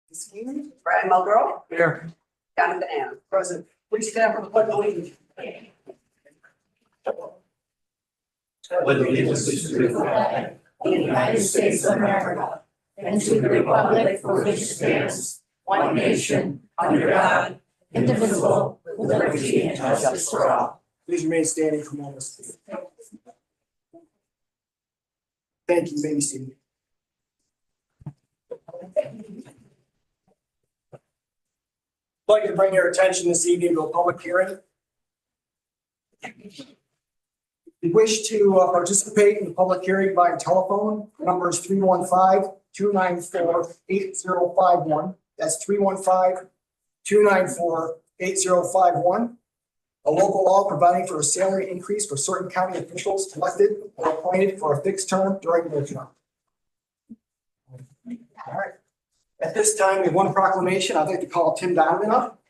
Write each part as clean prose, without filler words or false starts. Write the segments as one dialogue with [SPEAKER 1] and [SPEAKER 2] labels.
[SPEAKER 1] This evening, Brian Mulgrew,
[SPEAKER 2] Here.
[SPEAKER 1] Jonathan Allen. Present. Please stand for the pledge of allegiance.
[SPEAKER 3] With allegiance to the flag of the United States of America and to the republic for which it stands, one nation, under God, indivisible, with liberty and justice for all.
[SPEAKER 2] Please remain standing for moments. Thank you, baby Steve. I'd like to bring your attention this evening to a public hearing. If you wish to participate in the public hearing by telephone, the number is 315-294-8051. That's 315-294-8051. A local law providing for a salary increase for certain county officials elected or appointed for a fixed term during their term. All right. At this time, we have one proclamation. I'd like to call Tim Donovan up.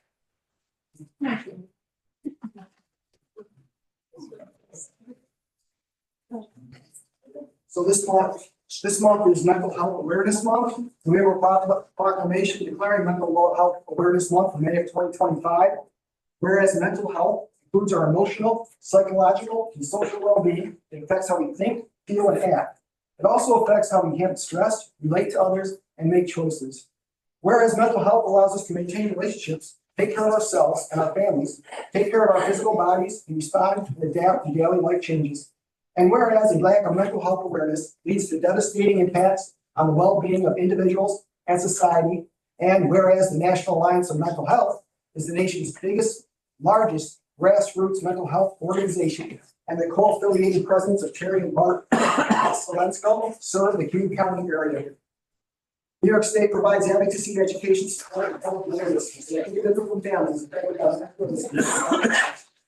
[SPEAKER 2] So this month is Mental Health Awareness Month. We have a proclamation declaring Mental Health Awareness Month in May of 2025. Whereas mental health includes our emotional, psychological, and social well-being, it affects how we think, feel, and act. It also affects how we handle stress, relate to others, and make choices. Whereas mental health allows us to maintain relationships, take care of ourselves and our families, take care of our physical bodies, and respond and adapt to daily life changes. And whereas a lack of mental health awareness leads to devastating impacts on the well-being of individuals and society, and whereas the National Alliance of Mental Health is the nation's largest grassroots mental health organization, and the co-affiliated presidents of Cherry and Bart Solensko serve the Cayuga County area. New York State provides advocacy and education support and public awareness to individual families.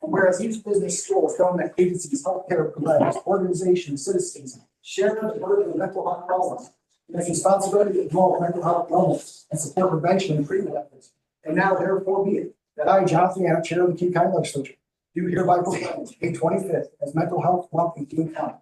[SPEAKER 2] Whereas each business, schools, government agencies, healthcare providers, organizations, citizens share the burden of mental health problems. There's responsibility to promote mental health wellness and support prevention and treatment efforts. And now, therefore, be it that I, Jonathan Allen, Chair of the Cayuga County Legislature, do hereby proclaim May 25th as Mental Health Month in Cayuga County.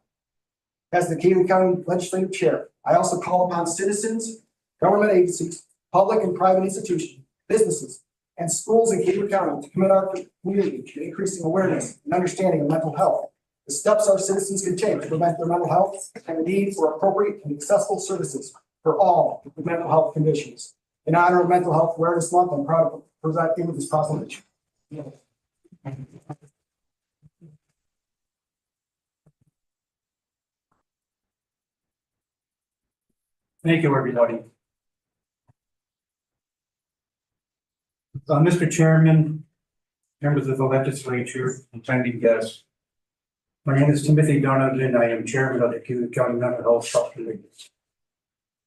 [SPEAKER 2] As the Cayuga County Legislative Chair, I also call upon citizens, government agencies, public and private institutions, businesses, and schools in Cayuga County to commit our community to increasing awareness and understanding of mental health, the steps our citizens can take to prevent their mental health, and the need for appropriate and accessible services for all with mental health conditions. In honor of Mental Health Awareness Month, I'm proud to present you with this proclamation.
[SPEAKER 4] Thank you, everybody. Mr. Chairman, members of the legislature, attending guests. My name is Timothy Donovan. I am chairman of the Cayuga County Mental Health Subcommittee.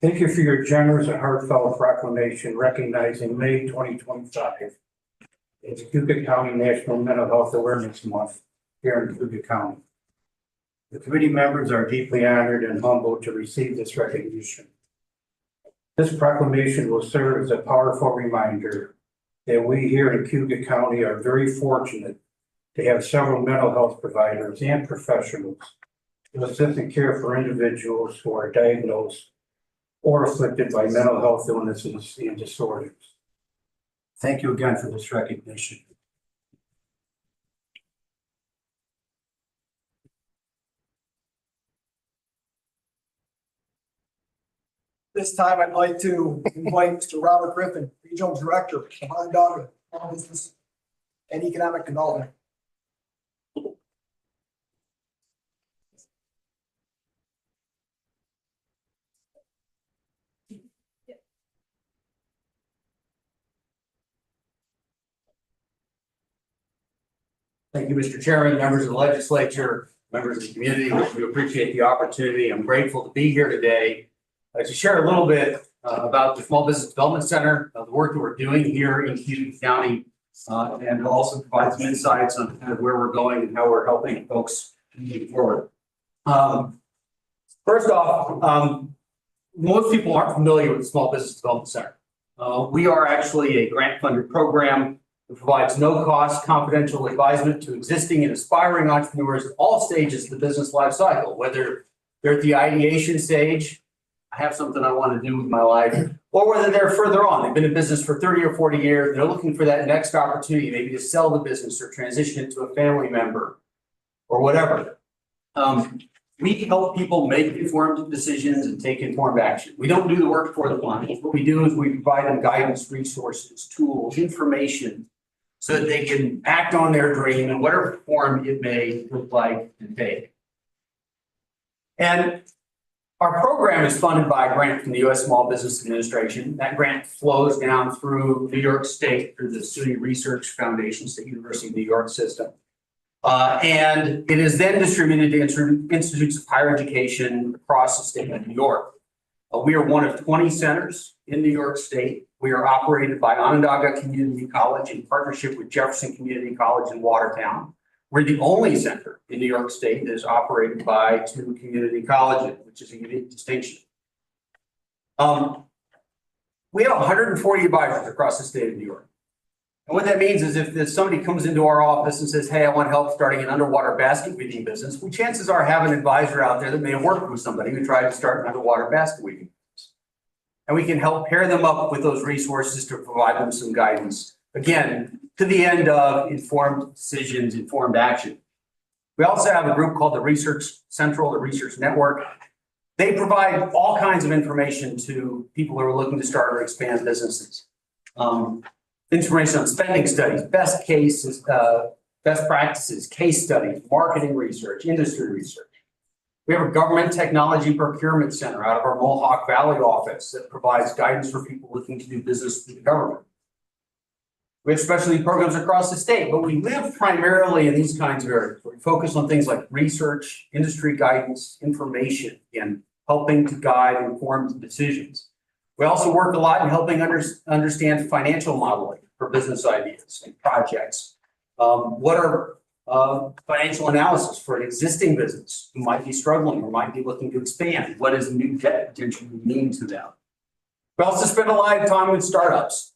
[SPEAKER 4] Thank you for your generous and heartfelt proclamation recognizing May 2025 as Cayuga County National Mental Health Awareness Month here in Cayuga County. The committee members are deeply honored and humbled to receive this recognition. This proclamation will serve as a powerful reminder that we here in Cayuga County are very fortunate to have several mental health providers and professionals to assist in care for individuals who are diagnosed or afflicted by mental health illnesses and disorders. Thank you again for this recognition.
[SPEAKER 2] This time, I'd like to invite Mr. Robert Griffin, Regional Director of Cayuga Business and Economic Development.
[SPEAKER 5] Thank you, Mr. Chairman, members of the legislature, members of the community. We appreciate the opportunity. I'm grateful to be here today to share a little bit about the Small Business Development Center, the work that we're doing here in Cayuga County, and also provide some insights on kind of where we're going and how we're helping folks move forward. First off, most people aren't familiar with the Small Business Development Center. We are actually a grant-funded program that provides no-cost confidential advisement to existing and aspiring entrepreneurs at all stages of the business life cycle, whether they're at the ideation stage, I have something I want to do with my life, or whether they're further on. They've been in business for 30 or 40 years. They're looking for that next opportunity, maybe to sell the business or transition it to a family member or whatever. We help people make informed decisions and take informed action. We don't do the work for the clients. What we do is we provide them guidance, resources, tools, information, so that they can act on their dream in whatever form it may look like and take. And our program is funded by a grant from the U.S. Small Business Administration. That grant flows down through New York State, through the SUNY Research Foundation, State University of New York system. And it is then distributed to institutes of higher education across the state of New York. We are one of 20 centers in New York State. We are operated by Onondaga Community College in partnership with Jefferson Community College in Watertown. We're the only center in New York State that is operated by 2 community colleges, which is a unique distinction. We have 140 advisors across the state of New York. And what that means is if somebody comes into our office and says, hey, I want help starting an underwater basket weaving business, well, chances are I have an advisor out there that may have worked with somebody who tried to start an underwater basket weaving business. And we can help pair them up with those resources to provide them some guidance. Again, to the end of informed decisions, informed action. We also have a group called the Research Central, the Research Network. They provide all kinds of information to people who are looking to start or expand businesses. Information on spending studies, best cases, best practices, case studies, marketing research, industry research. We have a government technology procurement center out of our Mohawk Valley office that provides guidance for people looking to do business with the government. We have specialty programs across the state, but we live primarily in these kinds of areas. We focus on things like research, industry guidance, information, and helping to guide informed decisions. We also work a lot in helping understand financial modeling for business ideas and projects. What are financial analysis for an existing business who might be struggling or might be looking to expand? What does new debt potentially mean to them? We also spend a lot of time with startups.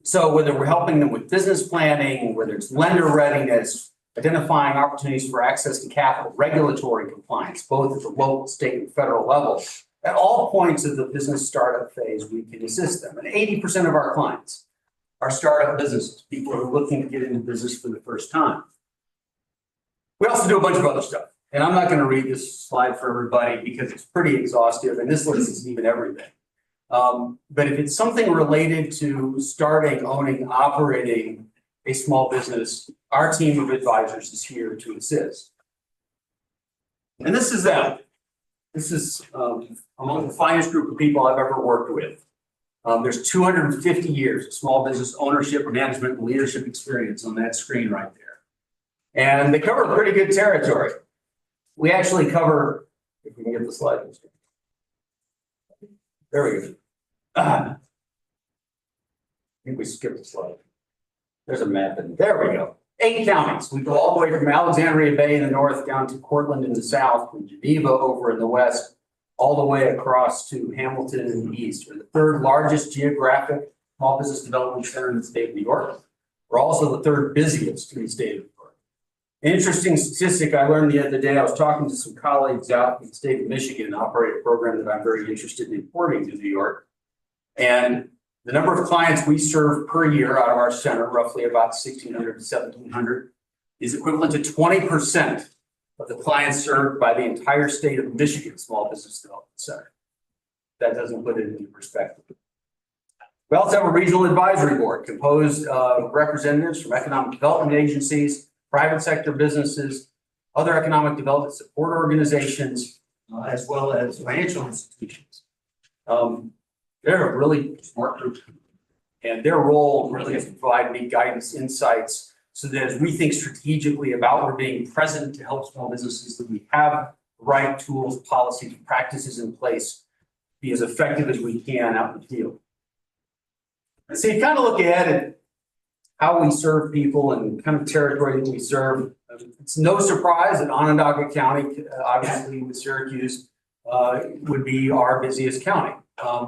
[SPEAKER 5] So whether we're helping them with business planning, whether it's lender readiness, identifying opportunities for access to capital, regulatory compliance, both at the local, state, and federal level, at all points of the business startup phase, we can assist them. And 80% of our clients are startup businesses, people who are looking to get into business for the first time. We also do a bunch of other stuff. And I'm not going to read this slide for everybody because it's pretty exhaustive, and this list isn't even everything. But if it's something related to starting, owning, operating a small business, our team of advisors is here to assist. And this is them. This is among the finest group of people I've ever worked with. There's 250 years of small business ownership, management, and leadership experience on that screen right there. And they cover pretty good territory. We actually cover, if we can get the slide. There we go. I think we skipped the slide. There's a map, and there we go. 8 counties. We go all the way from Alexandria Bay in the north down to Cortland in the south, from Geneva over in the west, all the way across to Hamilton in the east. We're the 3rd largest geographic small business development center in the state of New York. We're also the 3rd busiest in the state of New York. An interesting statistic I learned the other day, I was talking to some colleagues out in the state of Michigan and operate a program that I'm very interested in importing to New York. And the number of clients we serve per year out of our center, roughly about 1,600 to 1,700, is equivalent to 20% of the clients served by the entire state of Michigan Small Business Development Center. That doesn't put it into perspective. We also have a regional advisory board composed of representatives from economic development agencies, private sector businesses, other economic development support organizations, as well as financial institutions. They're a really smart group, and their role really is to provide me guidance, insights, so that as we think strategically about we're being present to help small businesses, that we have the right tools, policies, practices in place to be as effective as we can out in the field. And so you kind of look at how we serve people and kind of territory that we serve. It's no surprise that Onondaga County, obviously with Syracuse, would be our busiest county.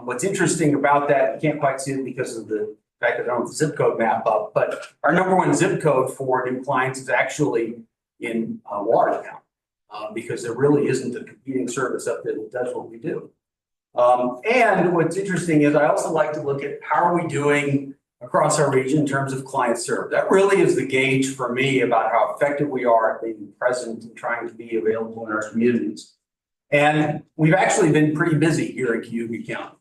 [SPEAKER 5] What's interesting about that, you can't quite see it because of the fact that I don't have the zip code map up, but our #1 zip code for new clients is actually in Watertown, because there really isn't a competing service up there that does what we do. And what's interesting is I also like to look at how are we doing across our region in terms of clients served. That really is the gauge for me about how effective we are at being present and trying to be available in our communities. And we've actually been pretty busy here in Cayuga County.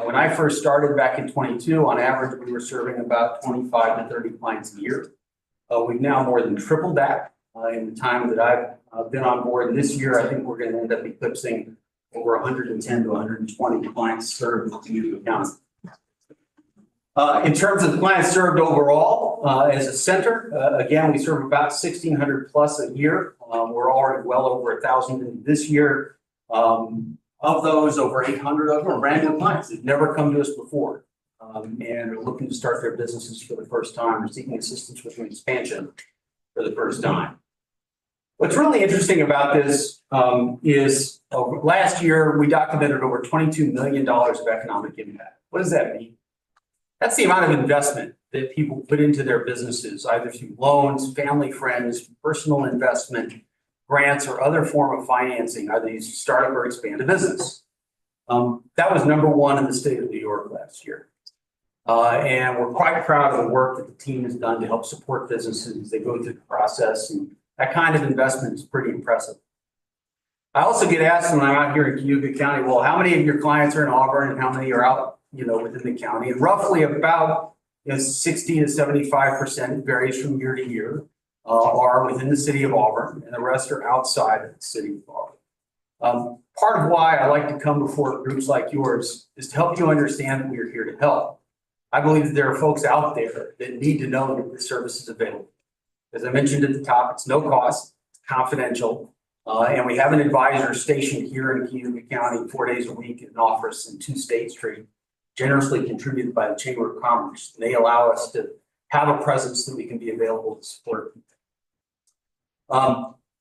[SPEAKER 5] When I first started back in 22, on average, we were serving about 25 to 30 clients a year. We've now more than tripled that in the time that I've been on board. And this year, I think we're going to end up eclipsing over 110 to 120 clients served in Cayuga County. In terms of clients served overall, as a center, again, we serve about 1,600 plus a year. We're already well over 1,000 this year. Of those, over 800 of them are brand new clients. They've never come to us before and are looking to start their businesses for the first time or seeking assistance with an expansion for the first time. What's really interesting about this is last year we documented over $22 million of economic impact. What does that mean? That's the amount of investment that people put into their businesses, either through loans, family, friends, personal investment, grants, or other form of financing, either to start up or expand a business. That was #1 in the state of New York last year. And we're quite proud of the work that the team has done to help support businesses as they go through the process. And that kind of investment is pretty impressive. I also get asked when I'm out here in Cayuga County, well, how many of your clients are in Auburn and how many are out, within the county? And roughly about 60 to 75% varies from year to year, are within the city of Auburn, and the rest are outside of the city of Auburn. Part of why I like to come before groups like yours is to help you understand that we are here to help. I believe that there are folks out there that need to know that this service is available. As I mentioned at the top, it's no cost, it's confidential, and we have an advisor stationed here in Cayuga County 4 days a week in an office in 2 State Street, generously contributed by the Chamber of Commerce. And they allow us to have a presence that we can be available to support people.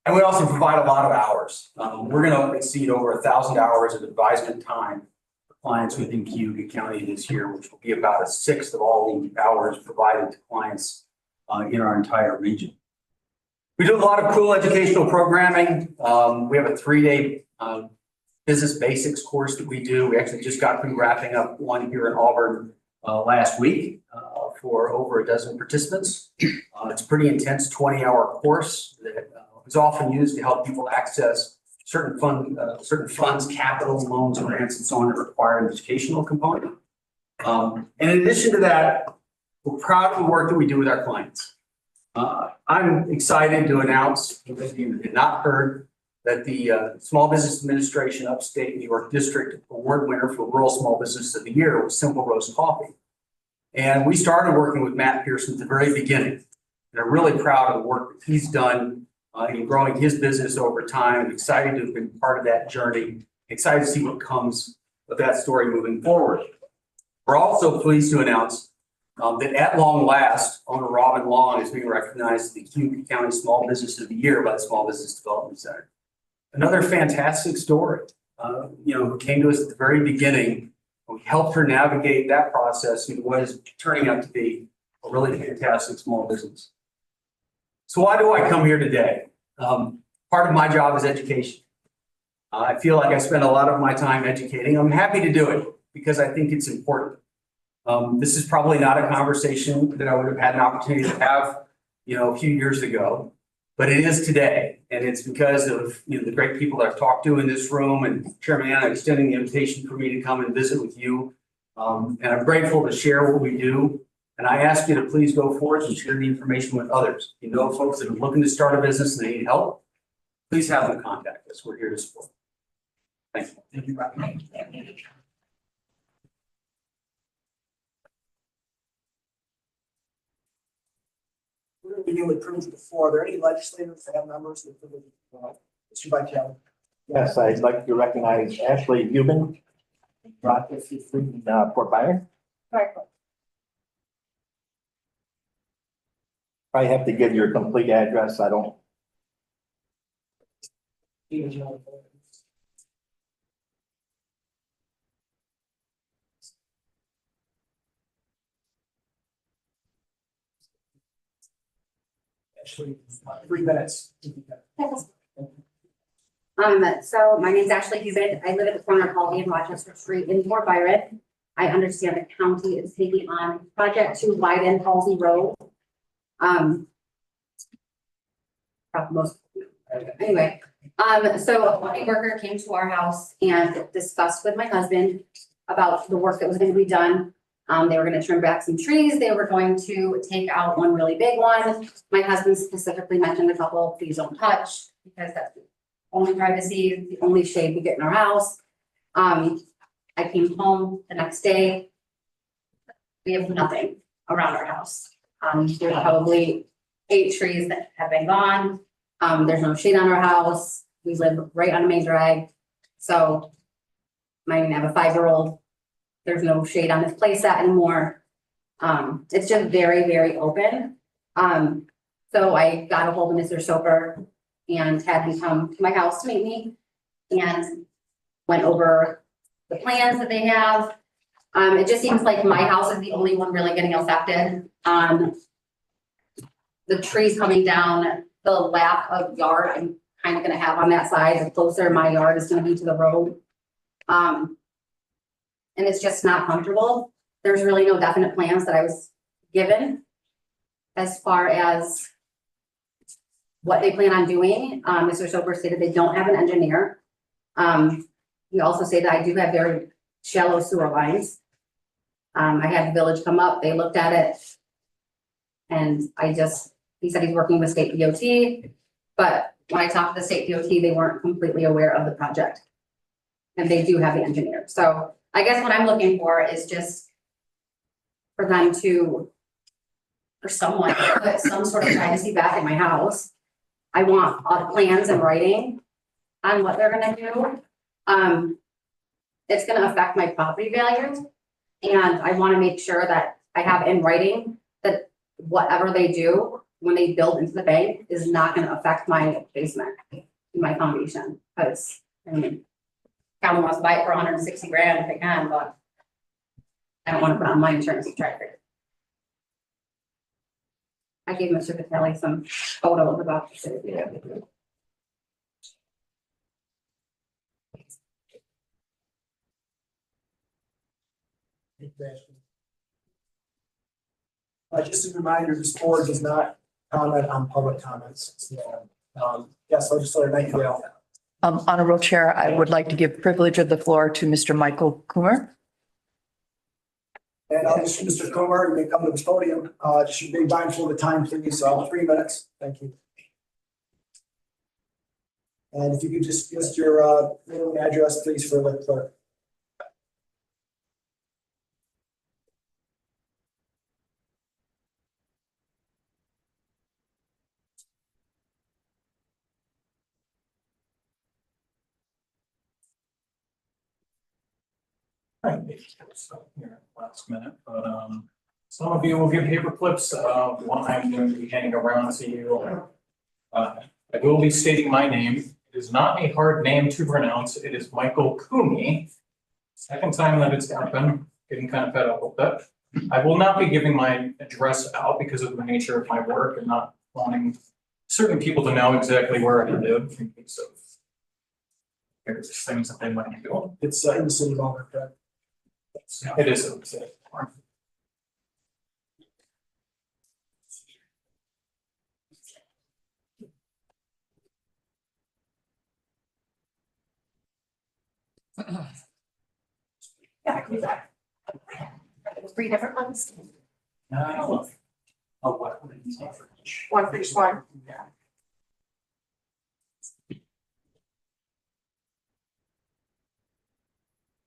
[SPEAKER 5] And we also provide a lot of hours. We're going to exceed over 1,000 hours of advisement time for clients within Cayuga County this year, which will be about 1/6 of all the hours provided to clients in our entire region. We do a lot of cool educational programming. We have a 3-day business basics course that we do. We actually just got through wrapping up one here in Auburn last week for over a dozen participants. It's a pretty intense 20-hour course that is often used to help people access certain funds, capital, loans, grants, and so on that require an educational component. And in addition to that, we're proud of the work that we do with our clients. I'm excited to announce, if you have not heard, that the Small Business Administration Upstate New York District Award winner for Rural Small Business of the Year was Simple Roast Coffee. And we started working with Matt Pearson at the very beginning. And I'm really proud of the work that he's done in growing his business over time. I'm excited to have been part of that journey. Excited to see what comes of that story moving forward. We're also pleased to announce that at long last, owner Robin Long is being recognized as the Cayuga County Small Business of the Year by the Small Business Development Center. Another fantastic story, who came to us at the very beginning. We helped her navigate that process into what is turning out to be a really fantastic small business. So why do I come here today? Part of my job is education. I feel like I spend a lot of my time educating. I'm happy to do it because I think it's important. This is probably not a conversation that I would have had an opportunity to have, a few years ago, but it is today. And it's because of, the great people that I've talked to in this room and Chairman Anna extending the invitation for me to come and visit with you. And I'm grateful to share what we do. And I ask you to please go forth and share the information with others. If you know folks that are looking to start a business and they need help, please have them contact us. We're here to support. Thank you.
[SPEAKER 2] Thank you, Rob. We're going to begin with privilege of the floor. Are there any legislators that have members of the privilege of the floor? Mr. Vitale.
[SPEAKER 6] Yes, I'd like to recognize Ashley Huban, Rochester Street, Fort Myers. I have to give your complete address. I don't.
[SPEAKER 2] Actually, 3 minutes.
[SPEAKER 7] So my name's Ashley Hubert. I live at the corner of Holly and Rochester Street in Fort Byron. I understand the county is taking on a project to widen Halsey Road. Anyway, so a county worker came to our house and discussed with my husband about the work that was gonna be done. They were gonna trim back some trees. They were going to take out one really big one. My husband specifically mentioned a couple, please don't touch, because that's the only privacy, the only shade we get in our house. I came home the next day. We have nothing around our house. There's probably 8 trees that have been gone. There's no shade on our house. We live right on a main drag. So I have a 5-year-old. There's no shade on this playset anymore. It's just very, very open. So I got a hold of Mr. Soper and had him come to my house to meet me and went over the plans that they have. It just seems like my house is the only one really getting affected. The trees coming down, the lack of yard I'm kind of gonna have on that side, the closer my yard is gonna be to the road. And it's just not comfortable. There's really no definite plans that I was given as far as what they plan on doing. Mr. Soper stated they don't have an engineer. He also stated I do have very shallow sewer lines. I had the village come up, they looked at it. And he said he's working with state DOT, but when I talked to the state DOT, they weren't completely aware of the project. And they do have the engineer. So I guess what I'm looking for is just for them for someone to put some sort of privacy back in my house. I want all the plans in writing on what they're gonna do. It's gonna affect my property value. And I wanna make sure that I have in writing that whatever they do when they build into the bank is not gonna affect my basement, my foundation. Because, county wants to buy it for 160 grand if they can, but I don't wanna put on my insurance to try to fix it. I gave Mr. Vitelli some photos about the city.
[SPEAKER 2] Just a reminder, this board does not comment on public comments. Yes, Legislator Nightingale.
[SPEAKER 8] Honorable Chair, I would like to give privilege of the floor to Mr. Michael Coomer.
[SPEAKER 2] And Mr. Comer, you may come to the podium. Should be mindful of the time, please. 3 minutes. Thank you. And if you could just list your name and address, please, for the clerk.
[SPEAKER 9] Right, so here, last minute, but some of you will get paper clips, one I'm going to be handing around to you. I will be stating my name. It is not a hard name to pronounce. It is Michael Cooney. Second time that it's happened, getting kind of fed up with it. I will not be giving my address out because of the nature of my work and not wanting certain people to know exactly where I live in case of various things that they might be doing.
[SPEAKER 2] It's in the city of Auburn, correct?
[SPEAKER 9] It is.
[SPEAKER 7] Yeah, I can do that. 3 different ones,
[SPEAKER 9] Oh, what?
[SPEAKER 7] one for each one.
[SPEAKER 9] Yeah.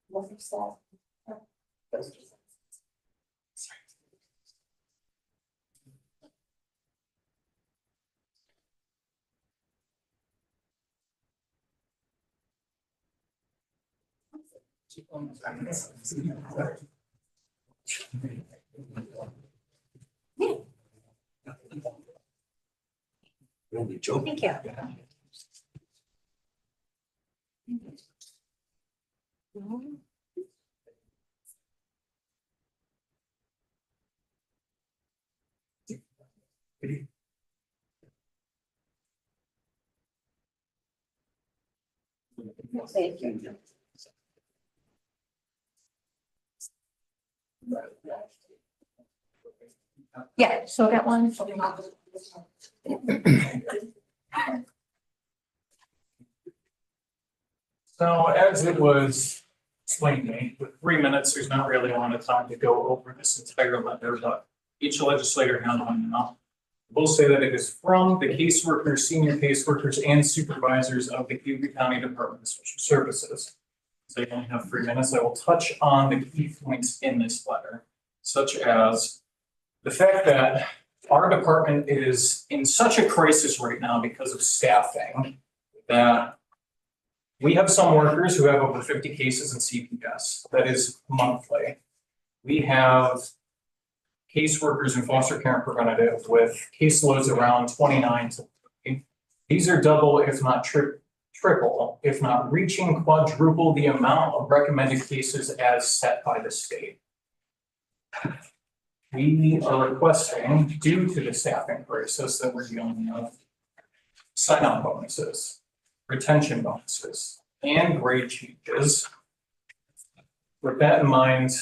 [SPEAKER 7] What is that? Thank you. Thank you.
[SPEAKER 3] Yeah, so that one.
[SPEAKER 9] So as it was explained to me, with 3 minutes, there's not really a lot of time to go over this entire letter, but each legislator has one now. We'll say that it is from the caseworkers, senior caseworkers, and supervisors of the Cayuga County Department of Social Services. So you only have 3 minutes. I will touch on the key points in this letter, such as the fact that our department is in such a crisis right now because of staffing that we have some workers who have over 50 cases in CPS. That is monthly. We have caseworkers in foster care and preventative with caseloads around 29 to 30. These are double, if not triple, if not reaching quadruple the amount of recommended cases as set by the state. We are requesting, due to the staffing crisis that we're dealing with, sign-on bonuses, retention bonuses, and grade changes. With that in mind,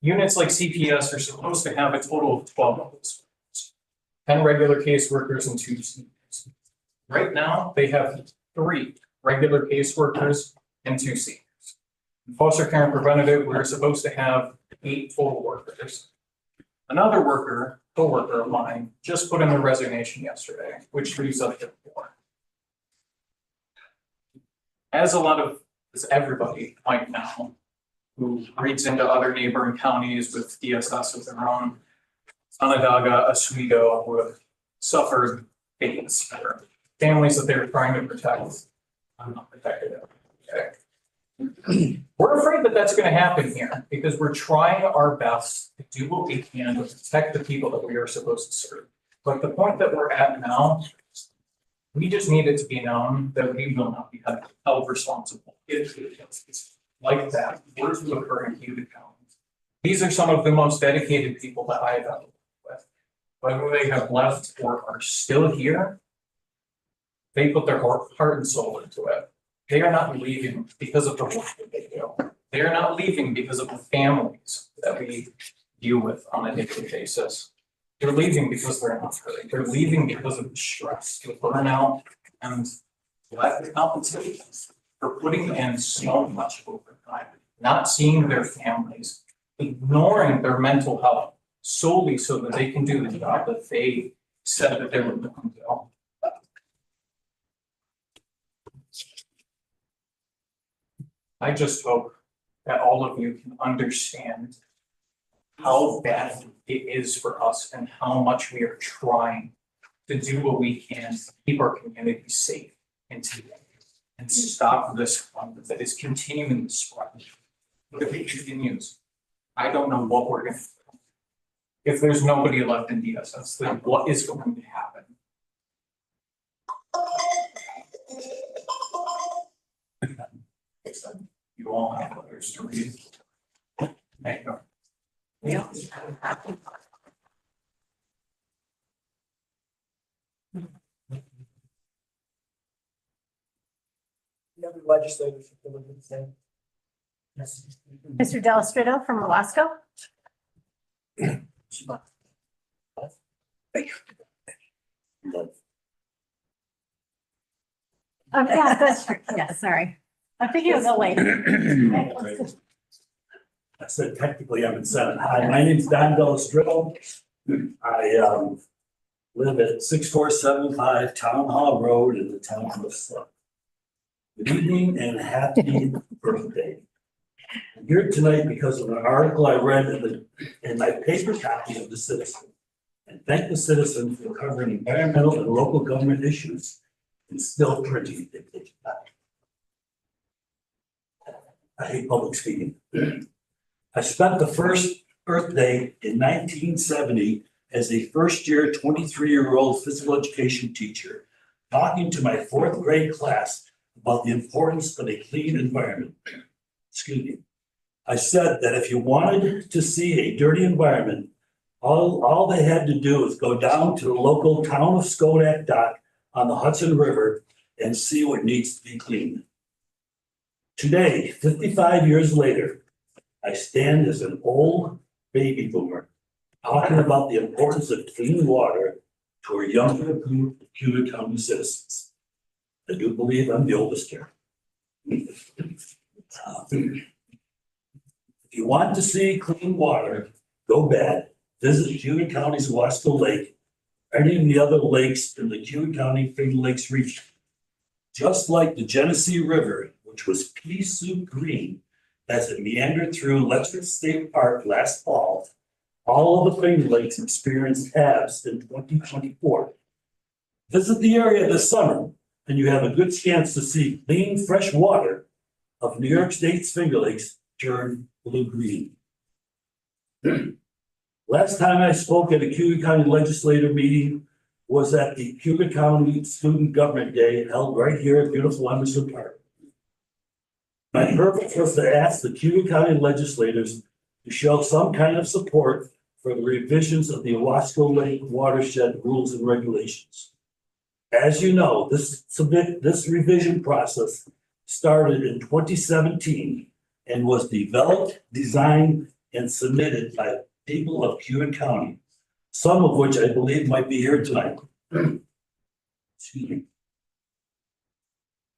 [SPEAKER 9] units like CPS are supposed to have a total of 12 of those. 10 regular caseworkers and 2 seniors. Right now, they have 3 regular caseworkers and 2 seniors. In foster care and preventative, we're supposed to have 8 total workers. Another co-worker of mine, just put in their resignation yesterday, which leaves us at 4. As everybody might know, who reads into other neighboring counties with DSS of their own, Onondaga, Oswego, who have suffered fates or families that they were trying to protect. I'm not protected. Okay. We're afraid that that's going to happen here because we're trying our best to do what we can to protect the people that we are supposed to serve. But the point that we're at now, we just need it to be known that we will not be held responsible. It's like that were to occur in Cayuga County. These are some of the most dedicated people that I have ever worked with. Whether they have left or are still here, they put their heart and soul into it. They are not leaving because of the work that they do. They are not leaving because of the families that we deal with on a daily basis. They're leaving because they're not hurting. They're leaving because of the stress, the burnout, and lack of compensation for putting in so much overtime, not seeing their families, ignoring their mental health solely so that they can do the job that they said that they were going to do. I just hope that all of you can understand how bad it is for us and how much we are trying to do what we can to keep our community safe and together and stop this fund that is continuing to spread. But if it continues, I don't know what we're going to do. If there's nobody left in DSS, then what is going to happen? You all have letters to read. Thank you.
[SPEAKER 3] Yeah.
[SPEAKER 2] The other legislators should do the same.
[SPEAKER 3] Mr. Delastrito from Wasco. Yeah, that's true. Yeah, sorry. I think it was a late.
[SPEAKER 10] I said technically I'm in Senate. Hi, my name's Don Delastrito. I live at 6475 Town Hall Road in the town of Slug. Good evening and happy birthday. I'm here tonight because of an article I read in my paper copy of The Citizen. And thank the Citizen for covering environmental and local government issues and still printing it. I hate public speaking. I spent the first birthday in 1970 as a first-year 23-year-old physical education teacher, talking to my 4th grade class about the importance of a clean environment. Excuse me. I said that if you wanted to see a dirty environment, all they had to do was go down to the local town of Skodak dock on the Hudson River and see what needs to be cleaned. Today, 55 years later, I stand as an old baby boomer talking about the importance of clean water to our younger group of Cayuga County citizens. I do believe I'm the oldest here. If you want to see clean water go bad, visit Cayuga County's Wasco Lake, or any of the other lakes in the Cayuga County Finger Lakes region. Just like the Genesee River, which was pea soup green as it meandered through Legislature State Park last fall, all of the Finger Lakes experienced halves in 2024. Visit the area this summer, and you have a good chance to see clean, fresh water of New York State's Finger Lakes turn blue-green. Last time I spoke at a Cayuga County Legislature meeting was at the Cayuga County Student Government Day held right here at beautiful Emerson Park. My purpose was to ask the Cayuga County legislators to show some kind of support for the revisions of the Wasco Lake watershed rules and regulations. As you know, this revision process started in 2017 and was developed, designed, and submitted by people of Cayuga County, some of which I believe might be here tonight. Excuse me.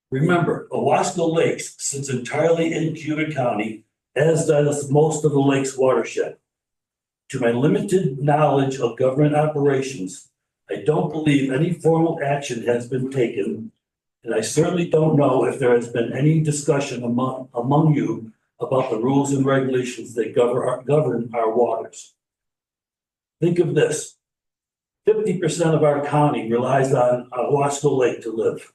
[SPEAKER 10] Remember, Owasco Lakes sits entirely in Cayuga County, as does most of the lake's watershed. To my limited knowledge of government operations, I don't believe any formal action has been taken, and I certainly don't know if there has been any discussion among you about the rules and regulations that govern our waters. Think of this. 50% of our county relies on Owasco Lake to live.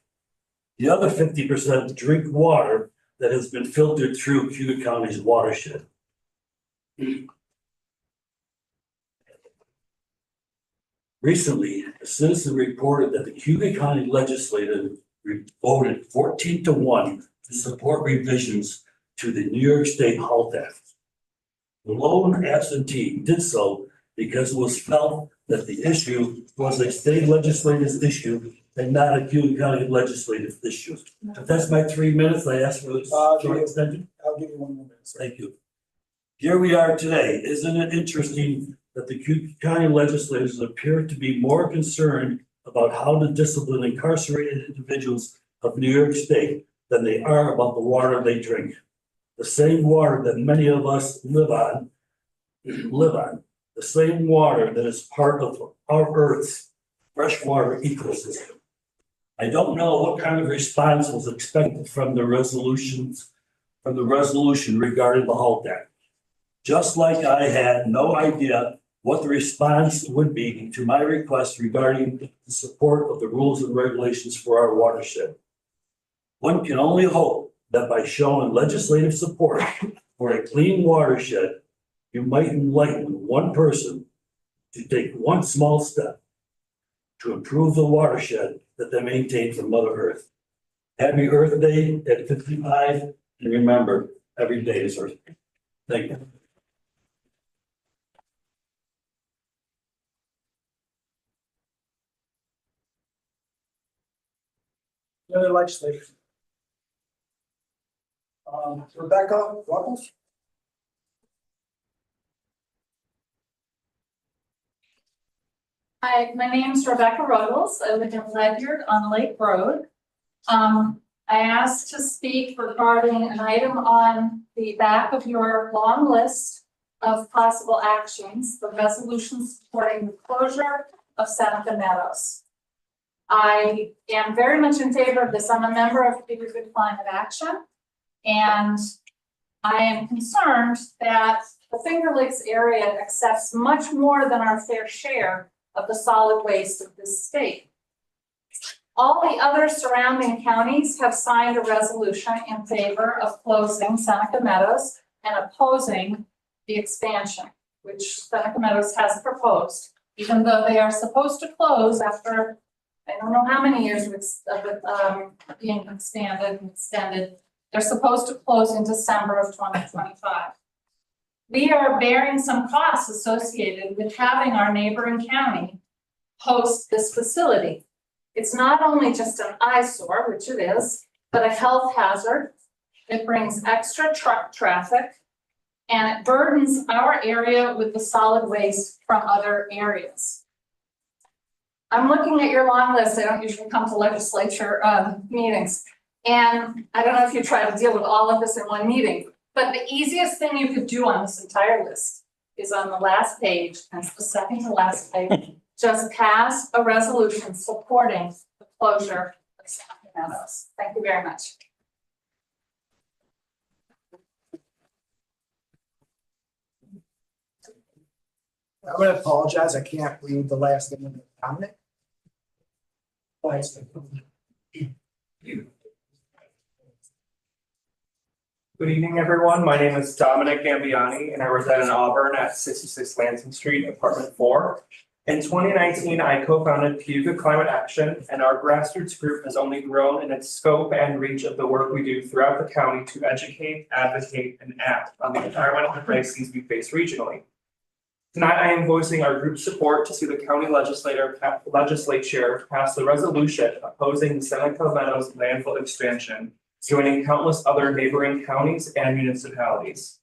[SPEAKER 10] The other 50% drink water that has been filtered through Cayuga County's watershed. Recently, a citizen reported that the Cayuga County Legislature voted 14-1 to support revisions to the New York State HALT Act. The lone absentee did so because it was felt that the issue was a state legislature's issue and not a Cayuga County legislative issue. If that's my 3 minutes, I ask for a short extension.
[SPEAKER 2] I'll give you 1 more minute.
[SPEAKER 10] Thank you. Here we are today. Isn't it interesting that the Cayuga County legislators appear to be more concerned about how to discipline incarcerated individuals of New York State than they are about the water they drink? The same water that many of us live on, the same water that is part of our Earth's freshwater ecosystem. I don't know what kind of response was expected from the resolution regarding the HALT Act. Just like I had no idea what the response would be to my request regarding the support of the rules and regulations for our watershed. One can only hope that by showing legislative support for a clean watershed, you might enlighten one person to take one small step to improve the watershed that they maintain from Mother Earth. Happy Earth Day at 55, and remember, every day is Earth Day. Thank you.
[SPEAKER 2] Other legislators. Rebecca Ruggles.
[SPEAKER 3] Hi, my name is Rebecca Ruggles. I live in Ledyard on Lake Road. I asked to speak regarding an item on the back of your long list of possible actions, the resolution supporting the closure of Seneca Meadows. I am very much in favor of this. I'm a member of Bigger Good Climate Action, and I am concerned that the Finger Lakes area accepts much more than our fair share of the solid waste of this state. All the other surrounding counties have signed a resolution in favor of closing Seneca Meadows and opposing the expansion, which Seneca Meadows has proposed, even though they are supposed to close after I don't know how many years of it being expanded and extended. They're supposed to close in December of 2025. We are bearing some costs associated with having our neighboring county host this facility. It's not only just an eyesore, which it is, but a health hazard. It brings extra truck traffic and it burdens our area with the solid waste from other areas. I'm looking at your long list. I don't usually come to legislature meetings. And I don't know if you try to deal with all of this in one meeting, but the easiest thing you could do on this entire list is on the last page, and it's the second to last page, just pass a resolution supporting the closure of Stockton Meadows. Thank you very much.
[SPEAKER 2] I'm gonna apologize, I can't read the last name of the comment.
[SPEAKER 11] Good evening, everyone. My name is Dominic Gambiani, and I reside in Auburn at 66 Lansing Street, Apartment 4. In 2019, I co-founded Cayuga Climate Action, and our grassroots group has only grown in its scope and reach of the work we do throughout the county to educate, advocate, and act on the environmental crises we face regionally. Tonight, I am voicing our group's support to see the county legislature pass the resolution opposing the Seneca Meadows landfill expansion, joining countless other neighboring counties and municipalities.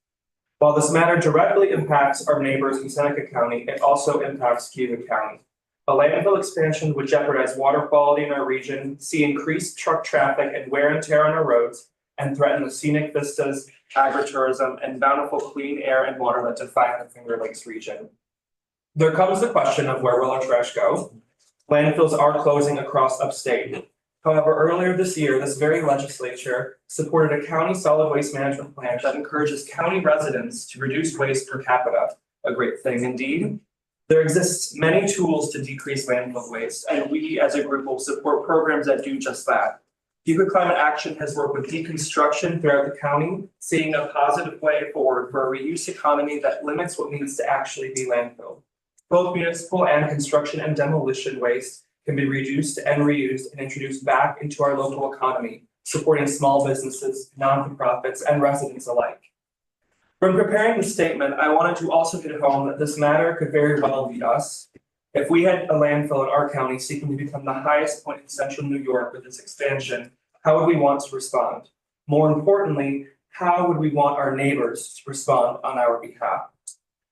[SPEAKER 11] While this matter directly impacts our neighbors in Seneca County, it also impacts Cayuga County. A landfill expansion would jeopardize water quality in our region, see increased truck traffic and wear and tear on our roads, and threaten the scenic vistas, agritourism, and bountiful clean air and water that define the Finger Lakes region. There comes the question of where will our trash go? Landfills are closing across upstate. However, earlier this year, this very legislature supported a county solid waste management plan that encourages county residents to reduce waste per capita, a great thing indeed. There exists many tools to decrease landfill waste, and we as a group will support programs that do just that. Cayuga Climate Action has worked with deconstruction throughout the county, seeing a positive way forward for a reuse economy that limits what needs to actually be landfilled. Both municipal and construction and demolition waste can be reduced and reused and introduced back into our local economy, supporting small businesses, non-for-profits, and residents alike. When preparing the statement, I wanted to also hit home that this matter could very well be us. If we had a landfill in our county seeking to become the highest point in central New York with this expansion, how would we want to respond? More importantly, how would we want our neighbors to respond on our behalf?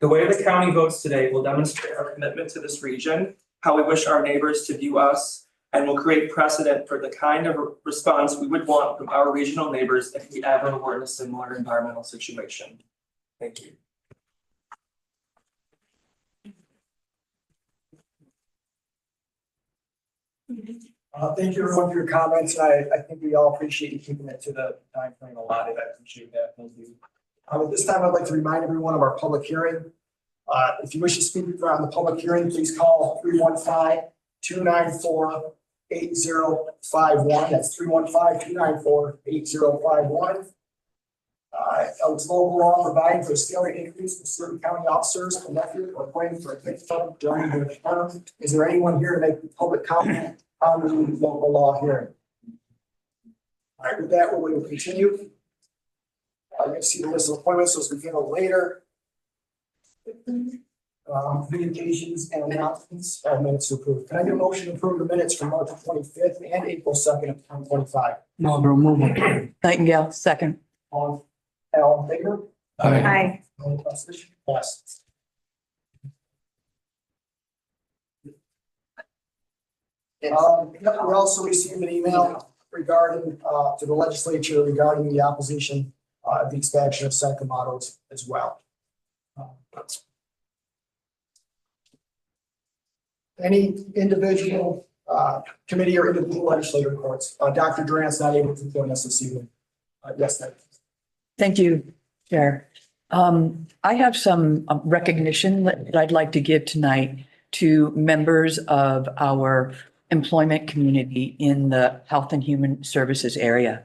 [SPEAKER 11] The way the county votes today will demonstrate our commitment to this region, how we wish our neighbors to view us, and will create precedent for the kind of response we would want from our regional neighbors if we ever were in a similar environmental situation. Thank you.
[SPEAKER 2] Thank you everyone for your comments. I think we all appreciate you keeping it to the time frame allotted. I appreciate that. Thank you. At this time, I'd like to remind everyone of our public hearing. If you wish to speak on the public hearing, please call 315-294-8051. That's 315-294-8051. It's local law providing for a salary increase for certain county officers elected or appointed for a fixed term during their term. Is there anyone here to make public comment on the local law hearing? All right, with that, we will continue. You can see the list of appointments as we handle later. Communications and announcements, minutes to approve. Can I get a motion to approve the minutes from March 25th and April 2nd of 2025?
[SPEAKER 8] Marlboro, move it. Nightingale, second.
[SPEAKER 2] All in favor?
[SPEAKER 8] Aye.
[SPEAKER 2] Any opposition? Yes. We also received an email regarding, to the legislature regarding the opposition, the expansion of Seneca models as well. Any individual, committee or individual legislative reports? Dr. Durant's not able to join us this evening. Yes, ma'am.
[SPEAKER 8] Thank you, Chair. I have some recognition that I'd like to give tonight to members of our employment community in the Health and Human Services area.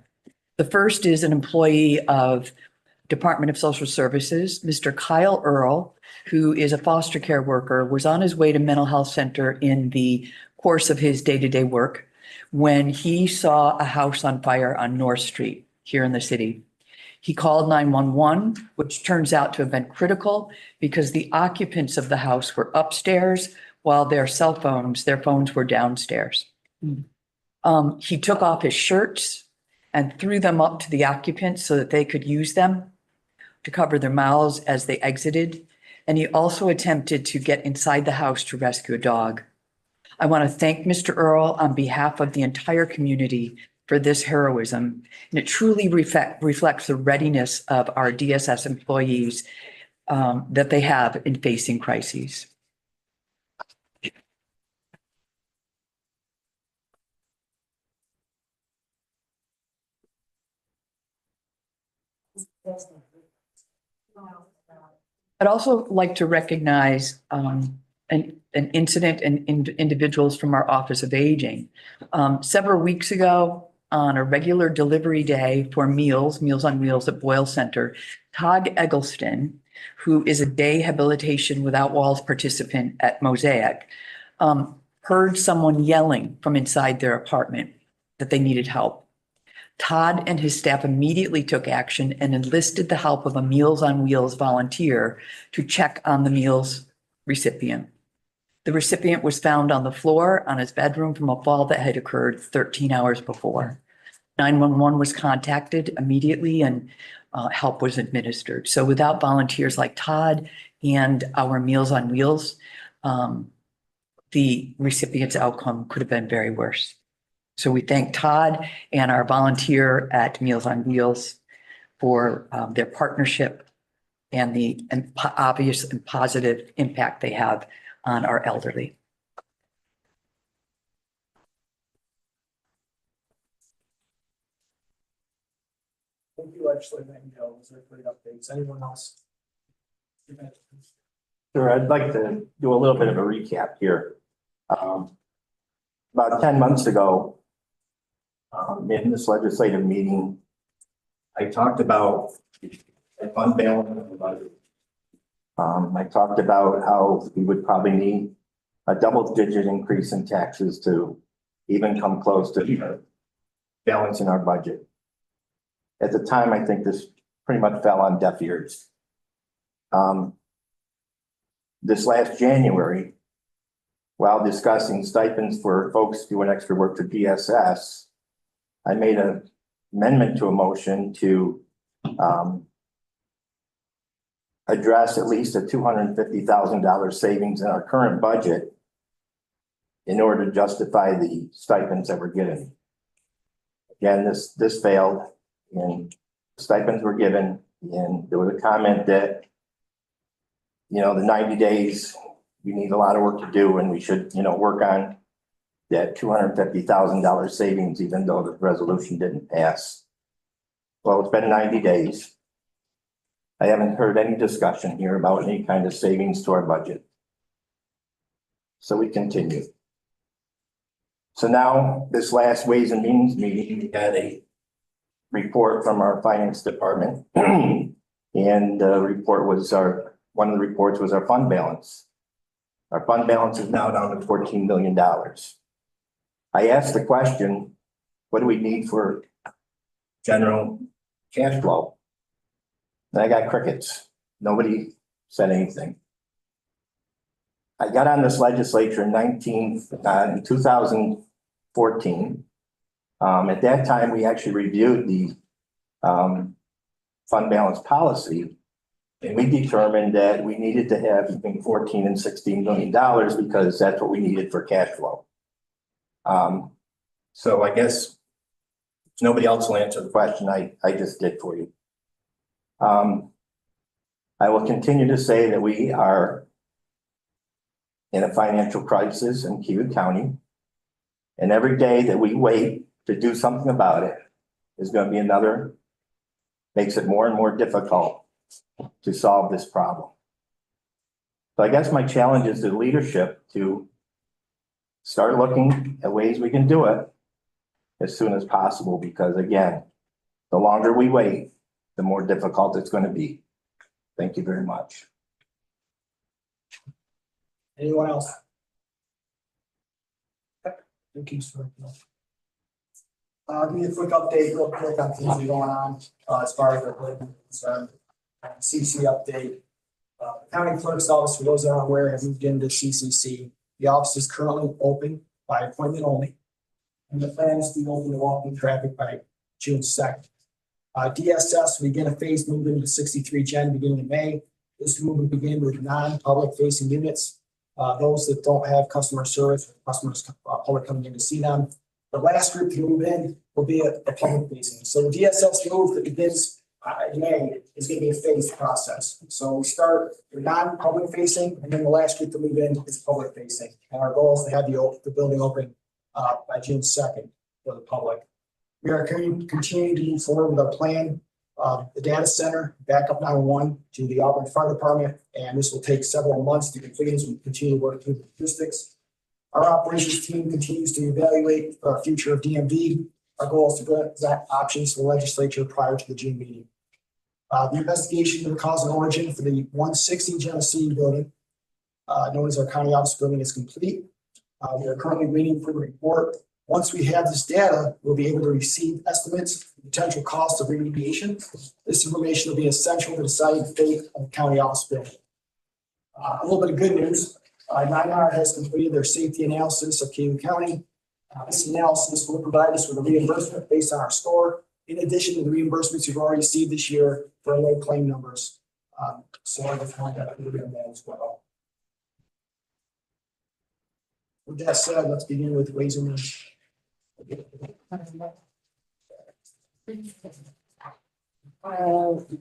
[SPEAKER 8] The first is an employee of Department of Social Services, Mr. Kyle Earl, who is a foster care worker, was on his way to mental health center in the course of his day-to-day work when he saw a house on fire on North Street here in the city. He called 911, which turns out to have been critical because the occupants of the house were upstairs while their phones were downstairs. He took off his shirts and threw them up to the occupants so that they could use them to cover their mouths as they exited. And he also attempted to get inside the house to rescue a dog. I want to thank Mr. Earl on behalf of the entire community for this heroism. And it truly reflects the readiness of our DSS employees that they have in facing crises. I'd also like to recognize an incident and individuals from our Office of Aging. Several weeks ago, on a regular delivery day for Meals on Wheels at Boyle Center, Todd Eggleston, who is a day habilitation without walls participant at Mosaic, heard someone yelling from inside their apartment that they needed help. Todd and his staff immediately took action and enlisted the help of a Meals on Wheels volunteer to check on the meals recipient. The recipient was found on the floor on his bedroom from a fall that had occurred 13 hours before. 911 was contacted immediately and help was administered. So without volunteers like Todd and our Meals on Wheels, the recipient's outcome could have been very worse. So we thank Todd and our volunteer at Meals on Wheels for their partnership and the obvious and positive impact they have on our elderly.
[SPEAKER 2] Thank you, Legislator Mandel. Those are great updates. Anyone else?
[SPEAKER 6] Sure, I'd like to do a little bit of a recap here. About 10 months ago, in this legislative meeting, I talked about a fund balance of the budget. I talked about how we would probably need a double-digit increase in taxes to even come close to balancing our budget. At the time, I think this pretty much fell on deaf ears. This last January, while discussing stipends for folks doing extra work for DSS, I made an amendment to a motion to address at least a $250,000 savings in our current budget in order to justify the stipends that we're getting. Again, this failed, and stipends were given, and there was a comment that, you know, the 90 days, we need a lot of work to do, and we should, you know, work on that $250,000 savings, even though the resolution didn't pass. Well, it's been 90 days. I haven't heard any discussion here about any kind of savings to our budget. So we continue. So now, this last Ways and Means meeting, we had a report from our finance department. And the report was one of the reports was our fund balance. Our fund balance is now down to $14 million. I asked the question, what do we need for general cash flow? And I got crickets. Nobody said anything. I got on this legislature in 2014. At that time, we actually reviewed the fund balance policy, and we determined that we needed to have between $14 and $16 million because that's what we needed for cash flow. So I guess if nobody else will answer the question, I just did for you. I will continue to say that we are in a financial crisis in Cayuga County, and every day that we wait to do something about it is going to be another, makes it more and more difficult to solve this problem. So I guess my challenge is to leadership to start looking at ways we can do it as soon as possible, because again, the longer we wait, the more difficult it's going to be. Thank you very much.
[SPEAKER 2] Anyone else? Thank you, sir. Give me a quick update real quick on things that are going on as far as the political concern. CC update. The county clerk's office, for those that aren't aware, has moved into CCC. The office is currently open by appointment only. And the plan is to open the walking traffic by June 2nd. DSS, we begin a phase move into 63 Gen beginning in May. This move will begin with non-public facing units. Those that don't have customer service, customers, public coming in to see them. The last group to move in will be a public facing. So the DSS move that begins in May is going to be a phased process. So we start with non-public facing, and then the last group to move in is public facing. And our goal is to have the building open by June 2nd for the public. We are continuing to move forward with our plan. The data center, backup 911 to the Auburn Fire Department, and this will take several months to complete as we continue to work through the logistics. Our operations team continues to evaluate our future of DMV. Our goal is to present options to the legislature prior to the June meeting. The investigation of the cause and origin for the 160 Genesee building, known as our county office building, is complete. We are currently waiting for the report. Once we have this data, we'll be able to receive estimates, potential costs of remediation. This information will be essential to deciding the fate of the county office building. A little bit of good news. 9R has completed their safety analysis of Cayuga County. This analysis will provide us with a reimbursement based on our score, in addition to the reimbursements you've already received this year for low claim numbers. So I just want that to be on that as well. With that said, let's begin with Ways and Means.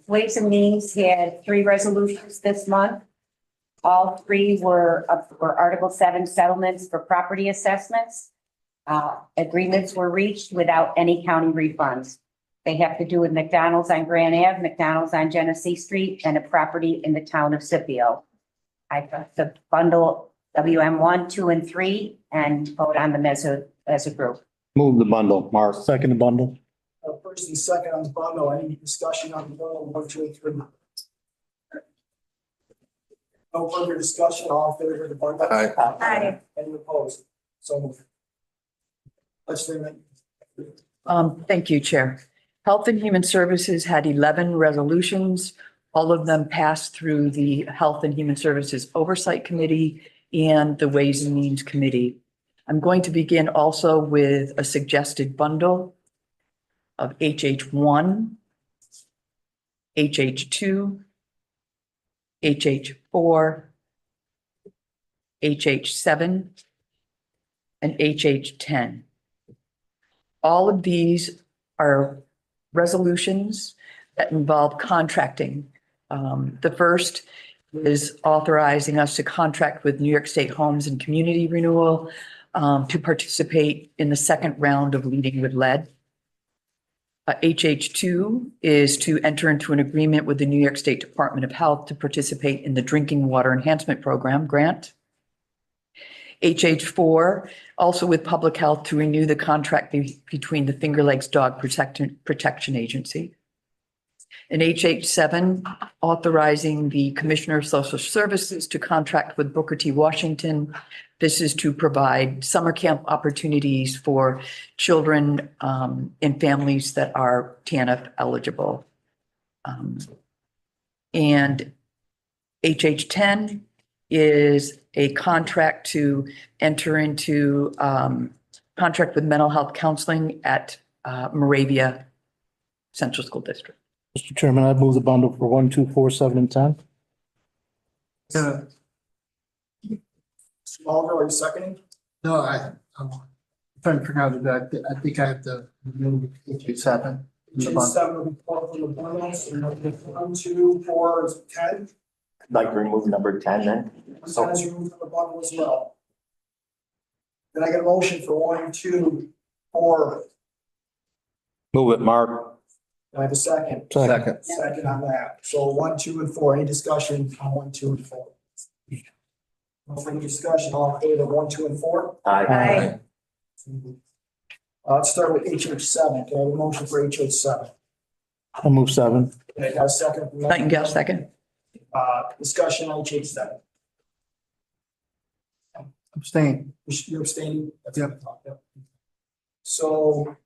[SPEAKER 3] Ways and Means had 3 resolutions this month. All 3 were Article 7 settlements for property assessments. Agreements were reached without any county refunds. They have to do with McDonald's on Grand Ave, McDonald's on Genesee Street, and a property in the town of Scipio. I put the bundle WM 1, 2, and 3 and vote on them as a group.
[SPEAKER 6] Move the bundle, Mark.
[SPEAKER 10] Second the bundle.
[SPEAKER 2] First and second on the bundle. Any discussion on the bundle 1, 2, and 3? No further discussion. All in favor of the bundle?
[SPEAKER 3] Aye.
[SPEAKER 2] Any opposed? So moved. Legislator.
[SPEAKER 8] Thank you, Chair. Health and Human Services had 11 resolutions. All of them passed through the Health and Human Services Oversight Committee and the Ways and Means Committee. I'm going to begin also with a suggested bundle of HH1, HH2, HH4, HH7, and HH10. All of these are resolutions that involve contracting. The first is authorizing us to contract with New York State Homes and Community Renewal to participate in the second round of Leading with Lead. HH2 is to enter into an agreement with the New York State Department of Health to participate in the Drinking Water Enhancement Program grant. HH4, also with Public Health, to renew the contract between the Finger Lakes Dog Protection Agency. And HH7, authorizing the Commissioner of Social Services to contract with Booker T. Washington. This is to provide summer camp opportunities for children and families that are TANF eligible. And HH10 is a contract to enter into contract with mental health counseling at Moravia Central School District.
[SPEAKER 10] Mr. Chairman, I move the bundle for 1, 2, 4, 7, and 10.
[SPEAKER 2] Smallville, are you seconding?
[SPEAKER 12] No, I'm trying to figure out that. I think I have to remove HH7.
[SPEAKER 2] HH7 will be pulled from the bundles. And 1, 2, 4, 10.
[SPEAKER 6] I'd like to remove number 10 then.
[SPEAKER 2] So as you move from the bundle as well. Then I get a motion for 1, 2, 4.
[SPEAKER 6] Move it, Mark.
[SPEAKER 2] Do I have a second?
[SPEAKER 10] Second.
[SPEAKER 2] Second on that. So 1, 2, and 4. Any discussion on 1, 2, and 4? No further discussion. All in favor of 1, 2, and 4?
[SPEAKER 3] Aye.
[SPEAKER 2] Let's start with HH7. Can I have a motion for HH7?
[SPEAKER 10] I'll move 7.
[SPEAKER 2] Can I have a second?
[SPEAKER 8] Nightingale, second.
[SPEAKER 2] Discussion on HH7.
[SPEAKER 12] Abstain.
[SPEAKER 2] You're abstaining?
[SPEAKER 12] Yep.
[SPEAKER 2] So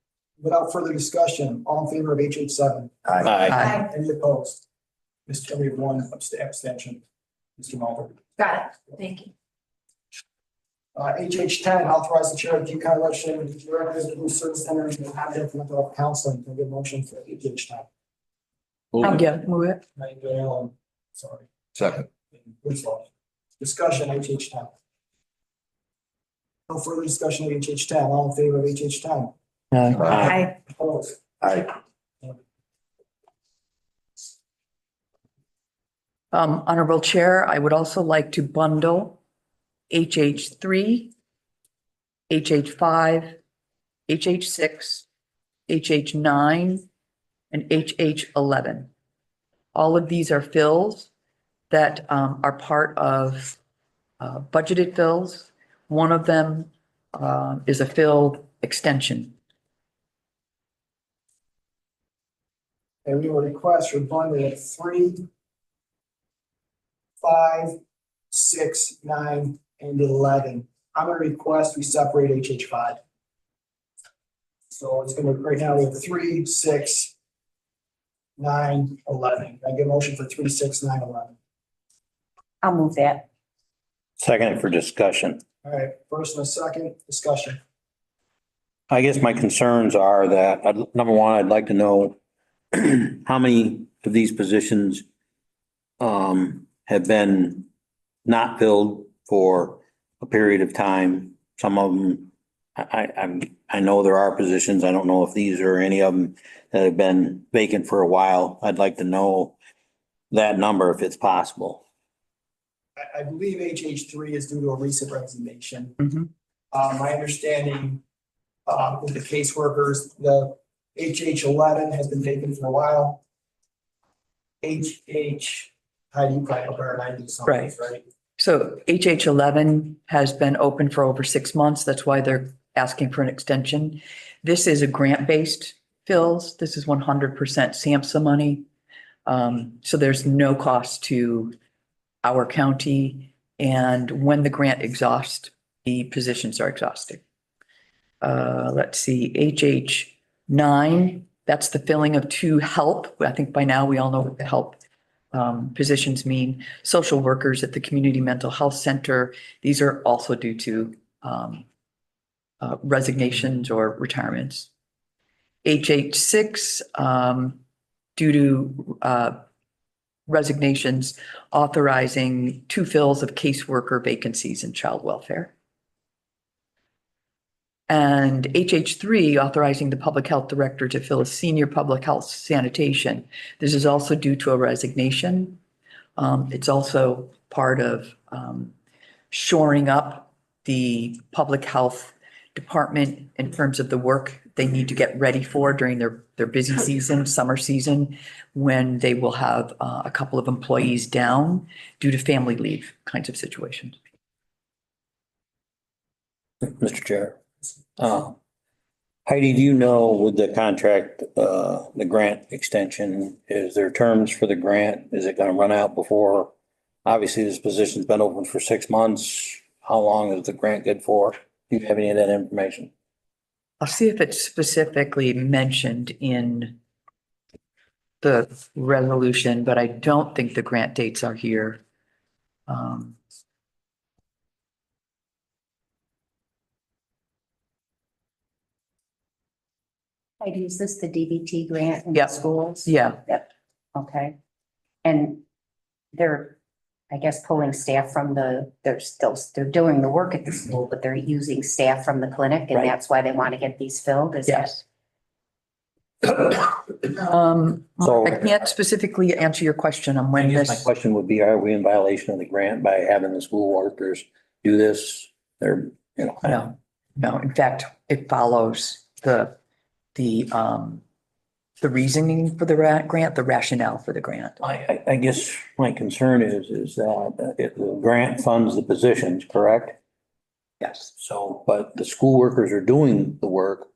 [SPEAKER 2] without further discussion, all in favor of HH7?
[SPEAKER 8] Aye.
[SPEAKER 2] Any opposed? Mr. Chairman, we have 1 abstention. Mr. Mulder.
[SPEAKER 3] Got it. Thank you.
[SPEAKER 2] HH10, authorize the chair of the Cayuga County Legislature to direct the new service center and have mental health counseling. Can I get a motion for HH10?
[SPEAKER 8] Move it.
[SPEAKER 2] Made by Alan, sorry.
[SPEAKER 6] Second.
[SPEAKER 2] Please vote. Discussion HH10. No further discussion of HH10. All in favor of HH10?
[SPEAKER 8] Aye.
[SPEAKER 2] Opposed?
[SPEAKER 6] Aye.
[SPEAKER 8] Honorable Chair, I would also like to bundle HH3, HH5, HH6, HH9, and HH11. All of these are fills that are part of budgeted fills. One of them is a fill extension.
[SPEAKER 2] And we will request for bundle of 3, 5, 6, 9, and 11. I'm gonna request we separate HH5. So it's gonna, right now we have 3, 6, 9, 11. I get a motion for 3, 6, 9, 11.
[SPEAKER 3] I'll move that.
[SPEAKER 4] Second for discussion.
[SPEAKER 2] All right, first and a second discussion.
[SPEAKER 4] I guess my concerns are that, number one, I'd like to know how many of these positions have been not filled for a period of time. Some of them, I know there are positions. I don't know if these are any of them that have been vacant for a while. I'd like to know that number if it's possible.
[SPEAKER 2] I believe HH3 is due to a recent resignation.
[SPEAKER 8] Mhm.
[SPEAKER 2] My understanding with the caseworkers, the HH11 has been vacant for a while. How do you probably know better than I do something, right?
[SPEAKER 8] So HH11 has been open for over 6 months. That's why they're asking for an extension. This is a grant-based fills. This is 100% SAMHSA money. So there's no cost to our county. And when the grant exhausts, the positions are exhausted. Let's see, HH9, that's the filling of 2 help. I think by now we all know what the help positions mean. Social workers at the Community Mental Health Center. These are also due to resignations or retirements. HH6, due to resignations, authorizing 2 fills of caseworker vacancies in child welfare. And HH3, authorizing the public health director to fill a senior public health sanitation. This is also due to a resignation. It's also part of shoring up the public health department in terms of the work they need to get ready for during their busy season, summer season, when they will have a couple of employees down due to family leave kinds of situations.
[SPEAKER 4] Mr. Chair. Heidi, do you know with the contract, the grant extension, is there terms for the grant? Is it going to run out before? Obviously, this position's been open for 6 months. How long is the grant good for? Do you have any of that information?
[SPEAKER 8] I'll see if it's specifically mentioned in the resolution, but I don't think the grant dates are here.
[SPEAKER 3] Heidi, is this the DBT grant in the
[SPEAKER 8] Yep.
[SPEAKER 3] schools?
[SPEAKER 8] Yeah,
[SPEAKER 3] Okay. And they're, I guess, pulling staff from they're doing the work at the school, but they're using staff from the clinic, and
[SPEAKER 8] Right.
[SPEAKER 3] that's why they want to get these filled, is that?
[SPEAKER 8] yes.
[SPEAKER 4] So-
[SPEAKER 8] I can't specifically answer your question on
[SPEAKER 4] I
[SPEAKER 8] when
[SPEAKER 4] guess my
[SPEAKER 8] this,
[SPEAKER 4] question would be, are we in violation of the grant by having the school workers do this? They're,
[SPEAKER 8] no, in fact, it follows the reasoning for the grant, the rationale for the grant.
[SPEAKER 4] I guess my concern is that if the grant funds the positions, correct?
[SPEAKER 8] Yes.
[SPEAKER 4] So, but the school workers are doing the work.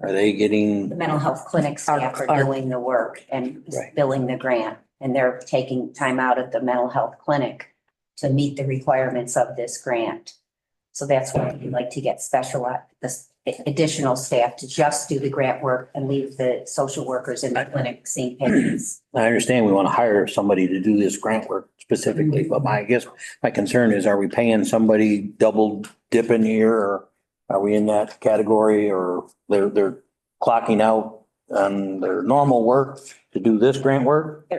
[SPEAKER 4] Are they
[SPEAKER 3] The
[SPEAKER 4] getting,
[SPEAKER 3] mental health clinic staff are
[SPEAKER 8] Are-
[SPEAKER 3] doing the work and
[SPEAKER 8] Right.
[SPEAKER 3] billing the grant, and they're taking time out of the mental health clinic to meet the requirements of this grant. So that's why we like to get the additional staff to just do the grant work and leave the social workers in the clinic seeing patients.
[SPEAKER 13] I understand we want to hire somebody to do this grant work specifically, but I guess my concern is, are we paying somebody double dipping here, or are we in that category, or they're clocking out on their normal work to do this grant work?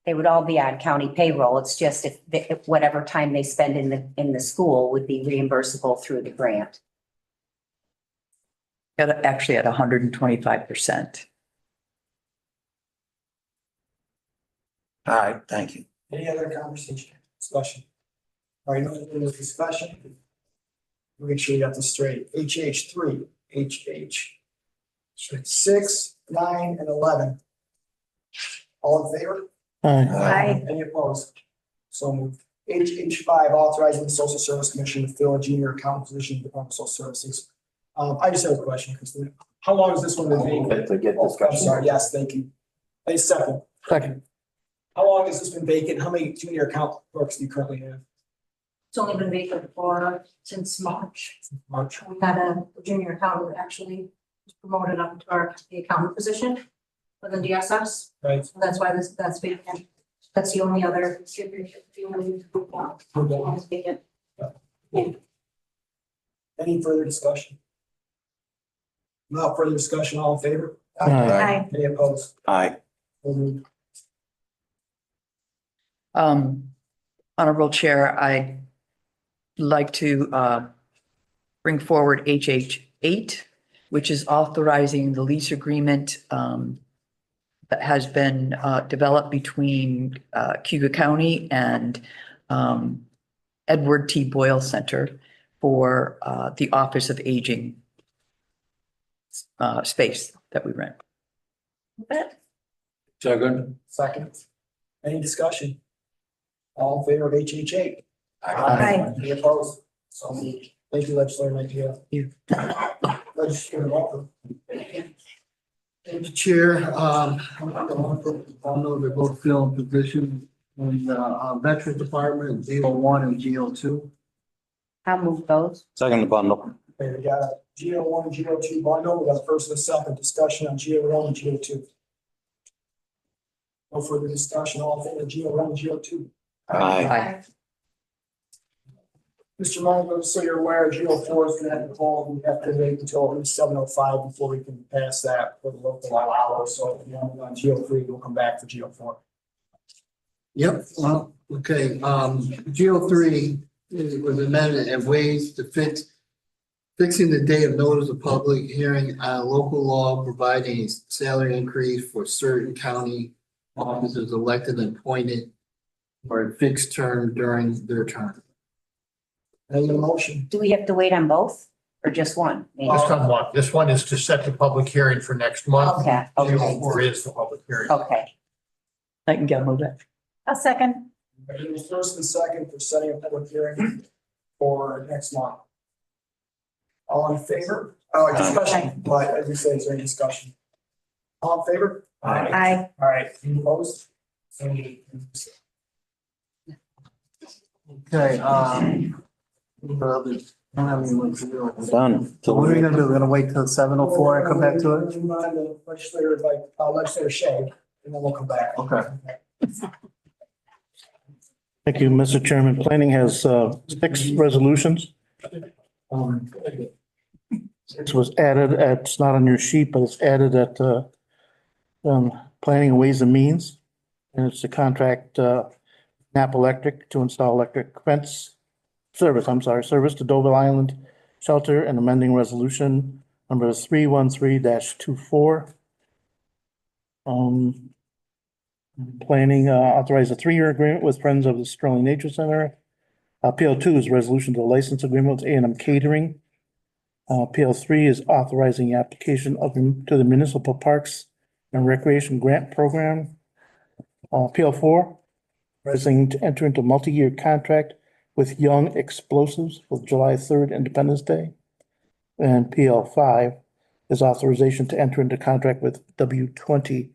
[SPEAKER 3] They would all be on county payroll. It's just if whatever time they spend in the school would be reimbursable through the grant.
[SPEAKER 8] Actually at 125%.
[SPEAKER 13] All right, thank you.
[SPEAKER 2] Any other conversation, discussion? All right, no further discussion. Make sure you got this straight. HH 3, HH 6, 9, and 11. All in favor?
[SPEAKER 3] Aye.
[SPEAKER 2] Any opposed? So moved. HH 5, authorizing the Social Service Commission to fill a junior accountant position in the Department of Social Services. I just have a question, Christina. How long has this one been vacant?
[SPEAKER 6] To get
[SPEAKER 2] Oh, I'm
[SPEAKER 6] discussion.
[SPEAKER 2] sorry, yes, thank you. A second.
[SPEAKER 12] Second.
[SPEAKER 2] How long has this been vacant? How many junior account clerks do you currently have?
[SPEAKER 14] It's only been vacant since March.
[SPEAKER 2] March.
[SPEAKER 14] We had a junior accountant actually was promoted up to the accountant position within DSS.
[SPEAKER 2] Right.
[SPEAKER 14] So that's why that's vacant. That's the only other. It's vacant.
[SPEAKER 2] Any further discussion? Not further discussion, all in favor?
[SPEAKER 3] Aye.
[SPEAKER 2] Any opposed?
[SPEAKER 13] Aye.
[SPEAKER 2] So moved.
[SPEAKER 8] Honorable Chair, I'd like to bring forward HH 8, which is authorizing the lease agreement that has been developed between Cayuga County and Edward T. Boyle Center for the Office of Aging space that we rent.
[SPEAKER 4] Second.
[SPEAKER 2] Second. Any discussion? All in favor of HH 8?
[SPEAKER 3] Aye.
[SPEAKER 2] Any opposed? So moved. Thank you, Legislator Mike.
[SPEAKER 8] You.
[SPEAKER 2] Legislator Walker.
[SPEAKER 12] Thank you, Chair. I know they're both filling positions in the Veteran Department, GO1 and GO2.
[SPEAKER 3] I'll move those.
[SPEAKER 13] Second bundle.
[SPEAKER 2] Okay, we got a GO1 and GO2 bundle. We got a first and a second discussion on GO1 and GO2. No further discussion, all in favor of GO1 and GO2.
[SPEAKER 13] Aye.
[SPEAKER 2] Mr. Mongo, so you're aware, GO4 is gonna have to call, we have to wait until at least 7:05 before we can pass that for the local hour. So if you want to go on GO3, we'll come back for GO4.
[SPEAKER 12] Yep, well, okay, GO3 was amended and ways to fixing the day of notice of public hearing on local law providing a salary increase for certain county officers elected and appointed for a fixed term during their term.
[SPEAKER 2] Any motion?
[SPEAKER 3] Do we have to wait on both or just one?
[SPEAKER 12] Just on one. This one is to set the public hearing for next month.
[SPEAKER 3] Okay, okay,
[SPEAKER 12] Or is the public hearing.
[SPEAKER 3] okay.
[SPEAKER 8] I can get move that.
[SPEAKER 3] A second.
[SPEAKER 2] First and second for setting a public hearing for next month. All in favor? Oh, discussion, but as you say, is there any discussion? All in favor?
[SPEAKER 3] Aye.
[SPEAKER 2] All right, any opposed?
[SPEAKER 12] Okay,
[SPEAKER 13] Done.
[SPEAKER 12] So what are we gonna do? We're gonna wait till 7:04 and come back to it?
[SPEAKER 2] Legislator, Legislator Shea, and then we'll come back.
[SPEAKER 12] Okay.
[SPEAKER 15] Thank you, Mr. Chairman. Planning has 6 resolutions. It was added it's not on your sheet, but it's added at Planning and Ways and Means. And it's to contract Napa Electric to install electric service to Dover Island Shelter and amending resolution number 313-24. Planning authorized a 3-year agreement with Friends of the Sterling Nature Center. PL2 is a resolution to license agreement with A&M Catering. PL3 is authorizing application to the Municipal Parks and Recreation Grant Program. PL4, authorizing to enter into multi-year contract with Young Explosives with July 3rd Independence Day. And PL5 is authorization to enter into contract with W20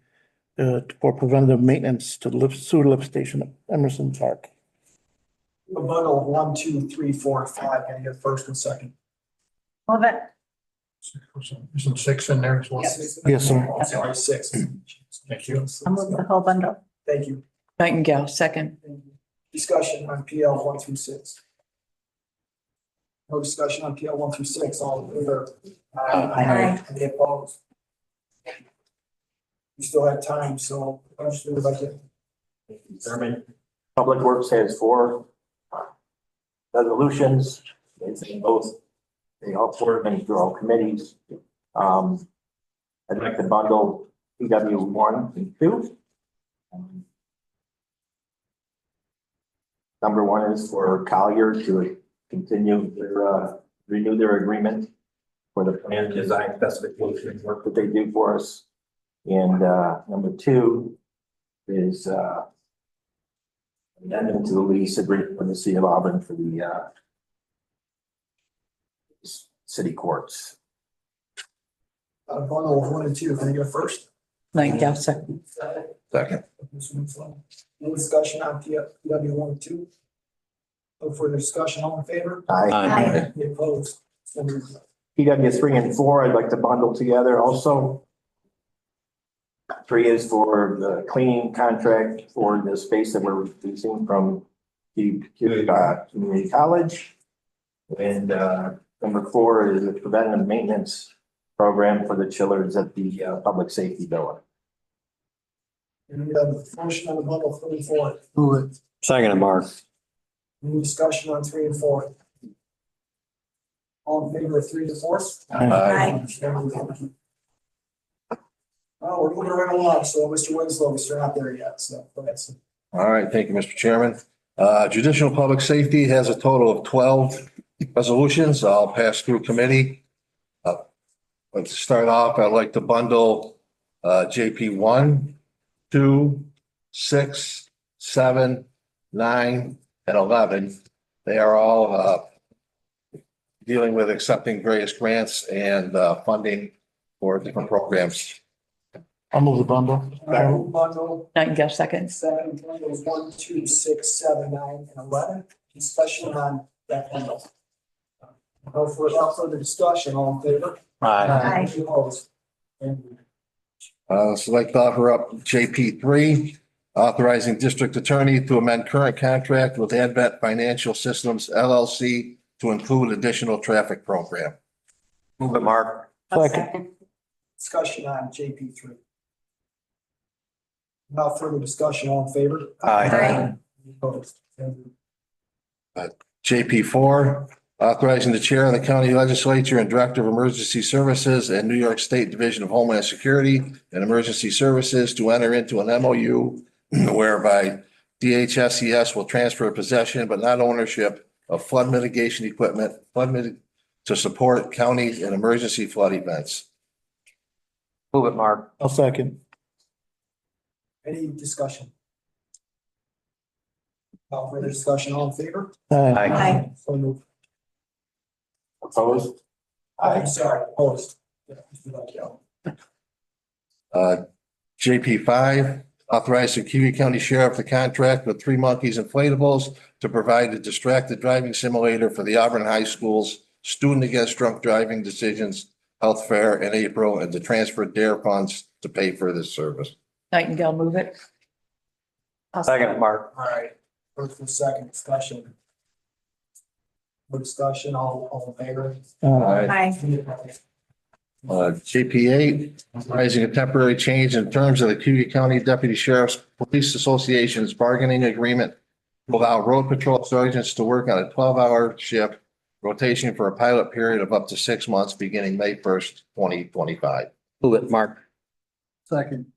[SPEAKER 15] for preventative maintenance to the sewer lift station at Emerson Park.
[SPEAKER 2] A bundle of 1, 2, 3, 4, and 5, and your first and second.
[SPEAKER 3] Move it.
[SPEAKER 15] There's some six in there as well.
[SPEAKER 1] Yes.
[SPEAKER 15] Yes, sir.
[SPEAKER 2] I'm sorry, six.
[SPEAKER 9] Thank you.
[SPEAKER 3] I'll move the whole bundle.
[SPEAKER 2] Thank you.
[SPEAKER 8] Nightingale, second.
[SPEAKER 2] Discussion on PL 1 through 6. No discussion on PL 1 through 6, all in favor?
[SPEAKER 3] Aye.
[SPEAKER 2] Any opposed? We still have time, so I'm just gonna like it.
[SPEAKER 6] Public Works has 4 resolutions. It's in both, they all 4 been through all committees. I'd like to bundle PW 1 and 2. Number 1 is for Collier to continue their, renew their agreement for the plan design specification work that they do for us. And, number 2 is, addendum to the lease agreement with the City of Auburn for the, city courts.
[SPEAKER 2] Bundle of 1 and 2, can I get a first?
[SPEAKER 8] Nightingale, second.
[SPEAKER 6] Second.
[SPEAKER 2] No discussion on PW 1 and 2. No further discussion, all in favor?
[SPEAKER 6] Aye.
[SPEAKER 2] Any opposed? So moved.
[SPEAKER 6] PW 3 and 4, I'd like to bundle together also. 3 is for the cleaning contract for the space that we're leasing from Cayuga Community College. And number 4 is a preventive maintenance program for the chillers at the public safety building.
[SPEAKER 2] And we have a motion on the bundle 3 and 4.
[SPEAKER 12] Move it.
[SPEAKER 13] Second, Mark.
[SPEAKER 2] Any discussion on 3 and 4? All in favor of 3 to 4?
[SPEAKER 3] Aye.
[SPEAKER 2] Oh, we're moving right along, so Mr. Winslow, we're still not there yet, so go ahead.
[SPEAKER 15] All right, thank you, Mr. Chairman. Judicial Public Safety has a total of 12 resolutions. I'll pass through committee. Let's start off. I'd like to bundle JP 1, 2, 6, 7, 9, and 11. They are all dealing with accepting various grants and funding for different programs. I'll move the bundle.
[SPEAKER 2] Bundle
[SPEAKER 8] Nightingale, second.
[SPEAKER 2] 7, bundles 1, 2, 6, 7, 9, and 11. Discussion on that bundle. Without further discussion, all in favor?
[SPEAKER 3] Aye.
[SPEAKER 2] Any opposed?
[SPEAKER 15] So I'd like to offer up JP 3, authorizing district attorney to amend current contract with Advent Financial Systems LLC to include additional traffic program.
[SPEAKER 13] Move it, Mark.
[SPEAKER 8] Second.
[SPEAKER 2] Discussion on JP 3. Without further discussion, all in favor?
[SPEAKER 13] Aye.
[SPEAKER 2] Any opposed?
[SPEAKER 15] JP 4, authorizing the chair of the county legislature and director of emergency services and New York State Division of Homeland Security and Emergency Services to enter into an MOU whereby DHSES will transfer possession but not ownership of flood mitigation equipment, to support counties in emergency flood events.
[SPEAKER 13] Move it, Mark.
[SPEAKER 15] I'll second.
[SPEAKER 2] Any discussion? Without further discussion, all in favor?
[SPEAKER 3] Aye.
[SPEAKER 2] So moved.
[SPEAKER 6] Opposed?
[SPEAKER 2] I'm sorry, opposed. Yeah, Mr. Vecchio.
[SPEAKER 15] JP 5, authorizing Cayuga County Sheriff to contract with 3 Monkeys Inflatables to provide a distracted driving simulator for the Auburn High School's Student Against Drunk Driving Decisions Health Fair in April and to transfer DARE funds to pay for this service.
[SPEAKER 8] Nightingale, move it.
[SPEAKER 13] Second, Mark.
[SPEAKER 2] All right, first and second discussion. No discussion, all in favor?
[SPEAKER 3] Aye.
[SPEAKER 15] JP 8, authorizing a temporary change in terms of the Cayuga County Deputy Sheriff's Police Association's bargaining agreement to allow road patrol sergeants to work on a 12-hour shift rotation for a pilot period of up to 6 months beginning May 1st, 2025.
[SPEAKER 13] Move it, Mark.
[SPEAKER 2] Second.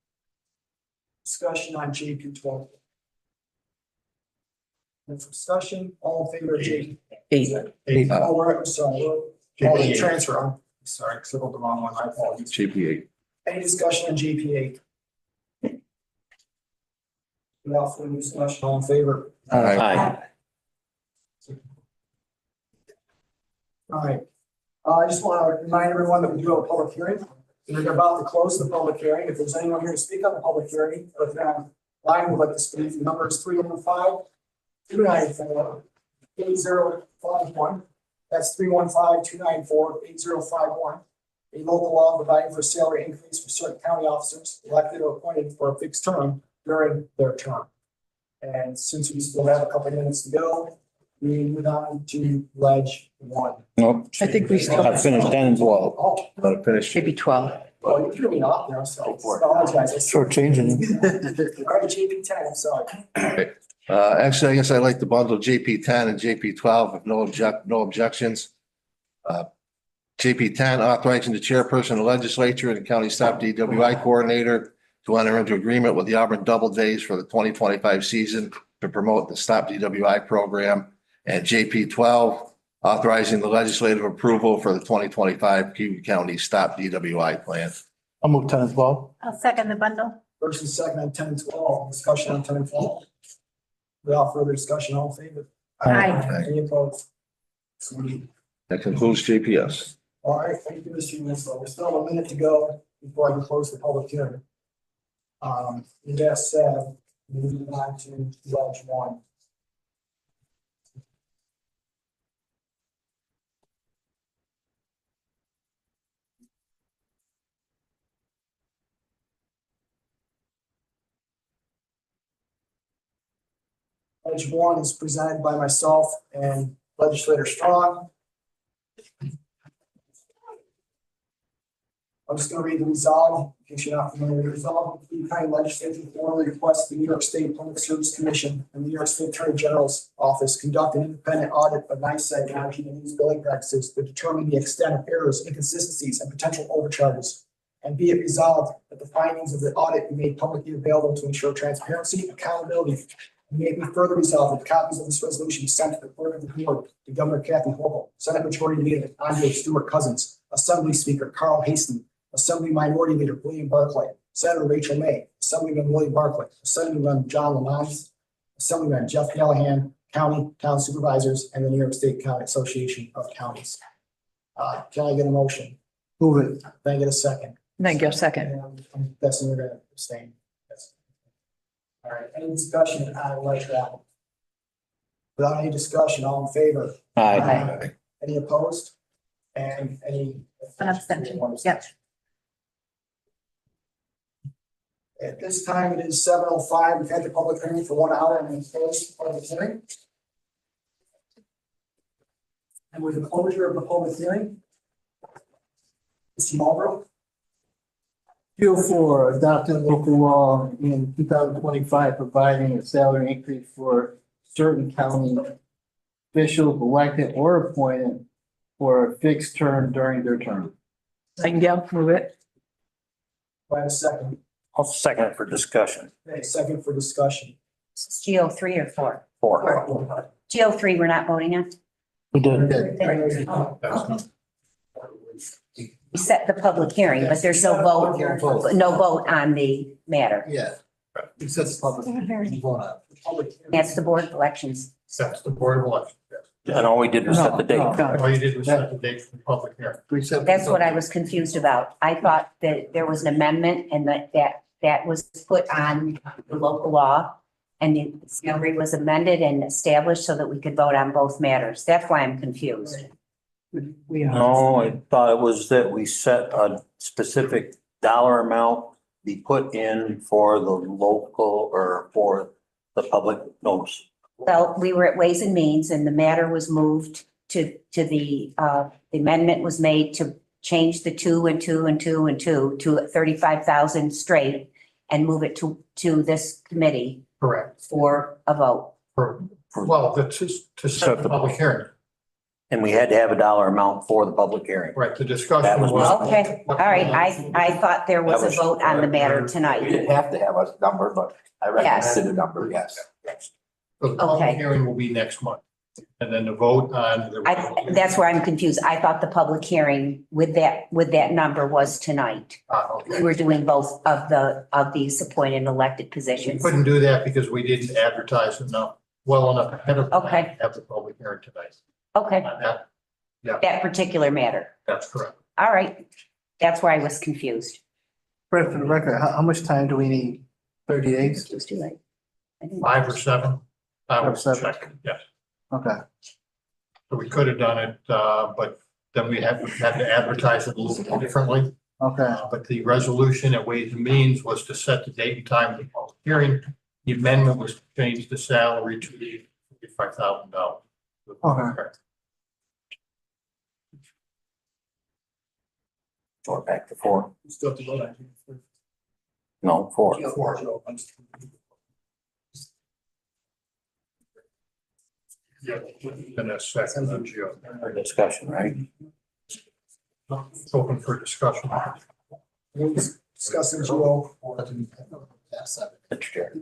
[SPEAKER 2] Discussion on JP 12. No discussion, all in favor of JP?
[SPEAKER 8] 8.
[SPEAKER 2] Oh, I'm sorry. Oh, transfer, I'm sorry, circled the wrong one, I apologize.
[SPEAKER 15] JP 8.
[SPEAKER 2] Any discussion on JP 8? Without further discussion, all in favor?
[SPEAKER 13] Aye.
[SPEAKER 2] All right. I just want to remind everyone that we do have a public hearing. We're about to close the public hearing. If there's anyone here to speak on the public hearing, or if you're on line would like to speak, the number is 315-294-8051. That's 315-294-8051. a local law providing for salary increase for certain county officers elected or appointed for a fixed term during their term. And since we still have a couple minutes to go, we move on to Ledge 1.
[SPEAKER 13] Nope.
[SPEAKER 8] I think we still,
[SPEAKER 13] I finished 10 as well.
[SPEAKER 2] Oh,
[SPEAKER 6] Let it finish.
[SPEAKER 8] maybe 12.
[SPEAKER 2] well, you threw me off there, so.
[SPEAKER 6] Go for it.
[SPEAKER 2] Apologize.
[SPEAKER 15] Short changing.
[SPEAKER 2] All right, JP 10, I'm sorry.
[SPEAKER 16] Actually, I guess I'd like to bundle JP 10 and JP 12 if no objections. JP 10 authorizing the chairperson of the legislature and the county stop DWI coordinator to enter into agreement with the Auburn Doubledays for the 2025 season to promote the stop DWI program. And JP 12 authorizing the legislative approval for the 2025 Cayuga County stop DWI plan.
[SPEAKER 15] I'll move 10 as well.
[SPEAKER 3] I'll second the bundle.
[SPEAKER 2] First and second on 10 and 12, discussion on 10 and 12. Without further discussion, all in favor?
[SPEAKER 3] Aye.
[SPEAKER 2] Any opposed?
[SPEAKER 16] That concludes JPS.
[SPEAKER 2] All right, thank you, Mr. Winslow. We still have a minute to go before I can close the public hearing. With that said, moving on to Ledge 1. Ledge 1 is presented by myself and Legislator Strong. I'm just going to read the resolve, in case you're not familiar with the resolve. The County Legislature formally requests the New York State Public Service Commission and the New York State Attorney General's Office conduct an independent audit of NICEAG and RG&E's billing practices to determine the extent of errors, inconsistencies, and potential overcharges. And be it resolved that the findings of the audit be made publicly available to ensure transparency, accountability. And may it be further resolved that copies of this resolution be sent to the clerk of the board, to Governor Kathy Hochul, Senate Majority Leader Andre Stewart Cousins, Assembly Speaker Carl Haston, Assembly Minority Leader William Barclay, Senator Rachel May, Assemblyman William Barclay, Assemblyman John Lamont, Assemblyman Jeff Callahan, County Town Supervisors, and the New York State County Association of Counties. Can I get a motion?
[SPEAKER 15] Move it.
[SPEAKER 2] Can I get a second?
[SPEAKER 8] Thank you, second.
[SPEAKER 2] And I'm guessing you're gonna abstain. Yes. All right, any discussion on Ledge 1? Without any discussion, all in favor?
[SPEAKER 13] Aye.
[SPEAKER 2] Any opposed? And any?
[SPEAKER 3] An abstention.
[SPEAKER 2] One
[SPEAKER 3] Yep.
[SPEAKER 2] abstention. At this time, it is 7:05. We've had the public hearing for 1 hour and we've closed the public hearing. And with the closure of the public hearing, Mr. Marlboro.
[SPEAKER 12] Bill 4, adopting local law in 2025, providing a salary increase for certain county officials elected or appointed for a fixed term during their term.
[SPEAKER 8] Yeah, move it.
[SPEAKER 2] Do I have a second?
[SPEAKER 13] I'll second it for discussion.
[SPEAKER 2] Okay, second for discussion.
[SPEAKER 3] This is GO3 or 4?
[SPEAKER 13] 4.
[SPEAKER 3] GO3, we're not voting on?
[SPEAKER 15] We did.
[SPEAKER 3] Oh, okay. We set the public hearing, but there's no vote on the matter.
[SPEAKER 12] Yeah. Except the public. Vote on it.
[SPEAKER 2] Public hearing.
[SPEAKER 3] That's the Board of Elections.
[SPEAKER 9] That's the board of elections.
[SPEAKER 13] And all we did was set the date.
[SPEAKER 9] All you did was set the date for the public hearing.
[SPEAKER 12] We said-
[SPEAKER 3] That's what I was confused about. I thought that there was an amendment and that was put on the local law. And the salary was amended and established so that we could vote on both matters. That's why I'm confused.
[SPEAKER 8] We are.
[SPEAKER 13] No, I thought it was that we set a specific dollar amount be put in for the local or for the public notice.
[SPEAKER 3] Well, we were at Ways and Means and the matter was moved to the amendment was made to change the 2 and 2 and 2 and 2 to 35,000 straight and move it to this committee
[SPEAKER 9] Correct.
[SPEAKER 3] for a vote.
[SPEAKER 9] Well, that's just to set the public hearing.
[SPEAKER 13] And we had to have a dollar amount for the public hearing.
[SPEAKER 9] Right, the
[SPEAKER 13] That
[SPEAKER 9] discussion
[SPEAKER 13] was-
[SPEAKER 9] was.
[SPEAKER 3] Okay, all right. I thought there was a vote on the matter
[SPEAKER 6] We
[SPEAKER 3] tonight.
[SPEAKER 6] didn't have to have a number, but I recommended a number, yes.
[SPEAKER 9] So the public
[SPEAKER 3] Okay.
[SPEAKER 9] hearing will be next month. And then the vote on the.
[SPEAKER 3] That's where I'm confused. I thought the public hearing with that number was tonight.
[SPEAKER 9] Okay.
[SPEAKER 3] We were doing both of these appointed and elected
[SPEAKER 9] We
[SPEAKER 3] positions.
[SPEAKER 9] couldn't do that because we didn't advertise enough, well enough ahead of time.
[SPEAKER 3] Okay.
[SPEAKER 9] to have the public hearing tonight.
[SPEAKER 3] Okay,
[SPEAKER 9] On that,
[SPEAKER 3] that particular matter.
[SPEAKER 9] that's correct.
[SPEAKER 3] All right. That's where I was confused.
[SPEAKER 12] Brett, for the record, how much time do we need? 30 days?
[SPEAKER 3] It was too late. I didn't-
[SPEAKER 9] 5 or 7. I
[SPEAKER 12] Or
[SPEAKER 9] will
[SPEAKER 12] 7.
[SPEAKER 9] check, yes.
[SPEAKER 12] Okay.
[SPEAKER 9] So we could have done it, but
[SPEAKER 4] then we have to advertise it a little differently.
[SPEAKER 2] Okay.
[SPEAKER 4] But the resolution at Ways and Means was to set the date and time of the public hearing. The amendment was to change the salary to the $55,000.
[SPEAKER 2] Okay.
[SPEAKER 13] Or back to four.
[SPEAKER 2] Still have to vote on it.
[SPEAKER 13] No, four.
[SPEAKER 4] Yeah, in a second, Gio.
[SPEAKER 13] For discussion, right?
[SPEAKER 4] It's open for discussion.
[SPEAKER 2] Discussing Joe.
[SPEAKER 13] Mr. Chair.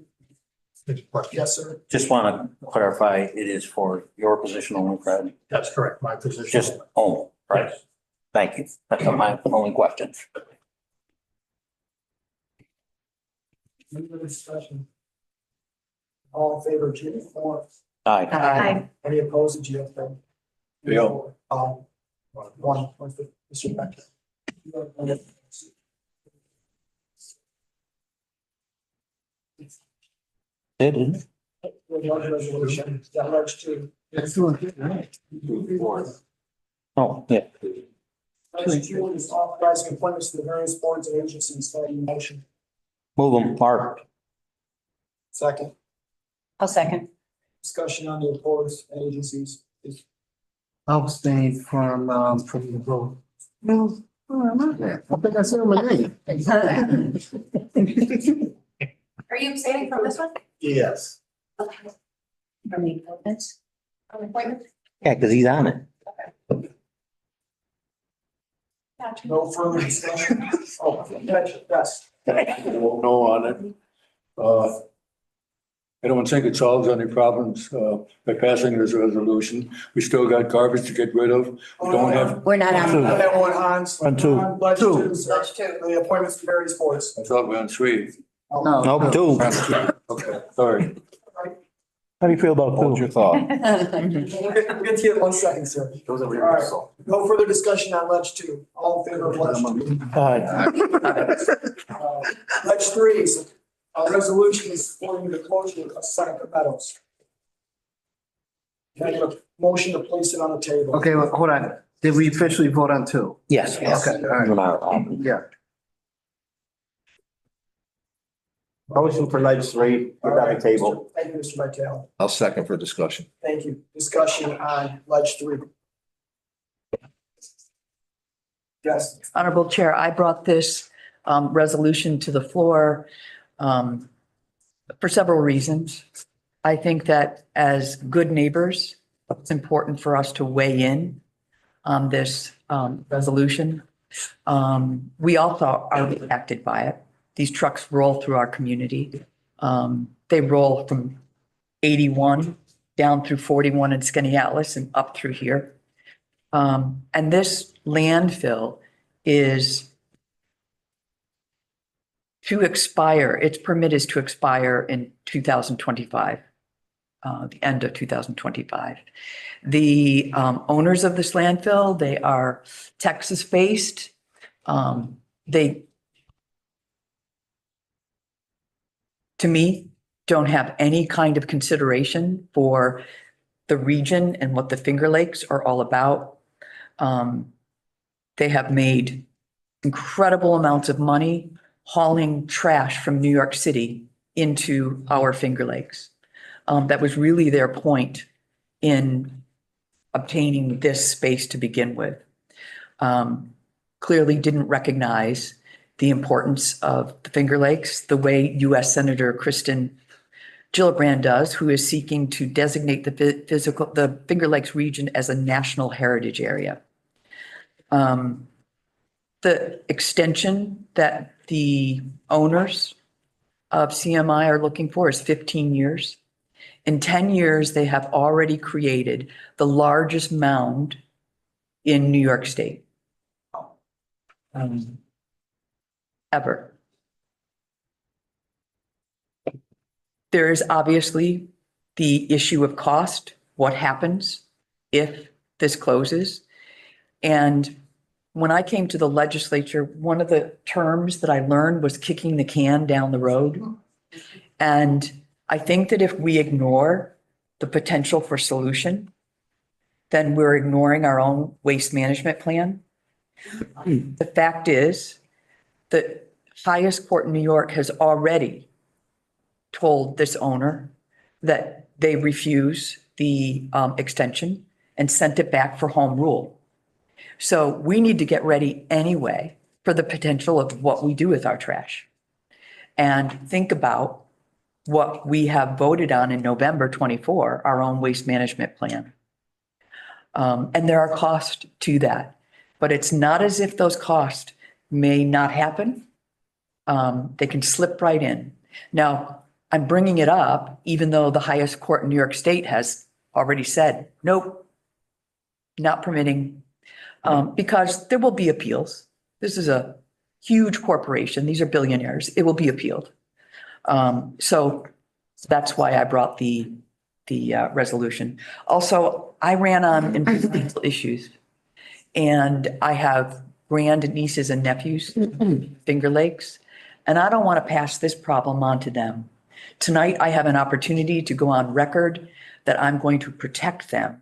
[SPEAKER 2] Yes, sir.
[SPEAKER 13] Just want to clarify, it is for your position only, Fred?
[SPEAKER 4] That's correct, my position.
[SPEAKER 13] Just only, right?
[SPEAKER 4] Yes.
[SPEAKER 13] Thank you. That's my only question.
[SPEAKER 2] Any other discussion? All in favor, Jim?
[SPEAKER 13] Aye.
[SPEAKER 3] Aye.
[SPEAKER 2] Any opposed, Jim?
[SPEAKER 4] Bill.
[SPEAKER 2] One, Mr. Becker.
[SPEAKER 13] It is.
[SPEAKER 2] Resolution, that large too.
[SPEAKER 13] Oh, yeah.
[SPEAKER 2] Large two is authorizing appointments to the various boards and agencies, citing motion.
[SPEAKER 13] Move them, Mark.
[SPEAKER 2] Second,
[SPEAKER 3] I'll second.
[SPEAKER 2] discussion on the opposed agencies.
[SPEAKER 12] I'll abstain from the vote. No, I'm not there. I think I said my name.
[SPEAKER 14] Are you abstaining from this one?
[SPEAKER 12] Yes.
[SPEAKER 14] Okay. From the appointments? From the appointment?
[SPEAKER 13] Yeah, because he's on it.
[SPEAKER 14] Gotcha.
[SPEAKER 2] No further discussion. Oh, yes.
[SPEAKER 17] No on it. I don't think it solves any problems by passing this resolution. We still got garbage to get rid of. We don't have,
[SPEAKER 3] We're not on.
[SPEAKER 2] That one, Hans.
[SPEAKER 15] On two.
[SPEAKER 2] Ledge two,
[SPEAKER 1] Ledge two.
[SPEAKER 2] the appointments to various boards.
[SPEAKER 17] I thought we're on three.
[SPEAKER 13] Nope, two.
[SPEAKER 17] Okay, sorry.
[SPEAKER 15] How do you feel about
[SPEAKER 16] Hold your
[SPEAKER 15] two?
[SPEAKER 16] thought.
[SPEAKER 2] We'll get to you in 1 second, sir.
[SPEAKER 6] Those are
[SPEAKER 2] All right.
[SPEAKER 6] reversal.
[SPEAKER 2] No further discussion on ledge two. All in favor of ledge two.
[SPEAKER 15] Aye.
[SPEAKER 2] Ledge three is a resolution supporting the closure of Seneca Meadows. Can I get a motion to place it on the table?
[SPEAKER 12] Okay, well, hold on. Did we officially vote on two?
[SPEAKER 13] Yes.
[SPEAKER 12] Okay, all right.
[SPEAKER 13] You're not.
[SPEAKER 12] Yeah.
[SPEAKER 6] Motion for ledge three, put it on the table.
[SPEAKER 2] Thank you, Mr. Vitale.
[SPEAKER 16] I'll second for discussion.
[SPEAKER 2] Thank you. Discussion on ledge three. Yes.
[SPEAKER 8] Honorable Chair, I brought this resolution to the floor for several reasons. I think that as good neighbors, it's important for us to weigh in on this resolution. We also are impacted by it. These trucks roll through our community. They roll from 81 down through 41 in Skaneateles and up through here. And this landfill is to expire, its permit is to expire in 2025, the end of 2025. The owners of this landfill, they are Texas-based. They, to me, don't have any kind of consideration for the region and what the Finger Lakes are all about. They have made incredible amounts of money hauling trash from New York City into our Finger Lakes. That was really their point in obtaining this space to begin with. Clearly didn't recognize the importance of the Finger Lakes the way U.S. Senator Kristen Gillibrand does, who is seeking to designate the Finger Lakes region as a national heritage area. The extension that the owners of CMI are looking for is 15 years. In 10 years, they have already created the largest mound in New York State. Ever. There is obviously the issue of cost. What happens if this closes? And when I came to the legislature, one of the terms that I learned was kicking the can down the road. And I think that if we ignore the potential for solution, then we're ignoring our own waste management plan. The fact is, the highest court in New York has already told this owner that they refuse the extension and sent it back for home rule. So we need to get ready anyway for the potential of what we do with our trash. And think about what we have voted on in November 24, our own waste management plan. And there are costs to that, but it's not as if those costs may not happen. They can slip right in. Now, I'm bringing it up, even though the highest court in New York State has already said, nope, not permitting, because there will be appeals. This is a huge corporation. These are billionaires. It will be appealed. So that's why I brought the resolution. Also, I ran on environmental issues, and I have grandnieces and nephews, Finger Lakes, and I don't want to pass this problem on to them. Tonight, I have an opportunity to go on record that I'm going to protect them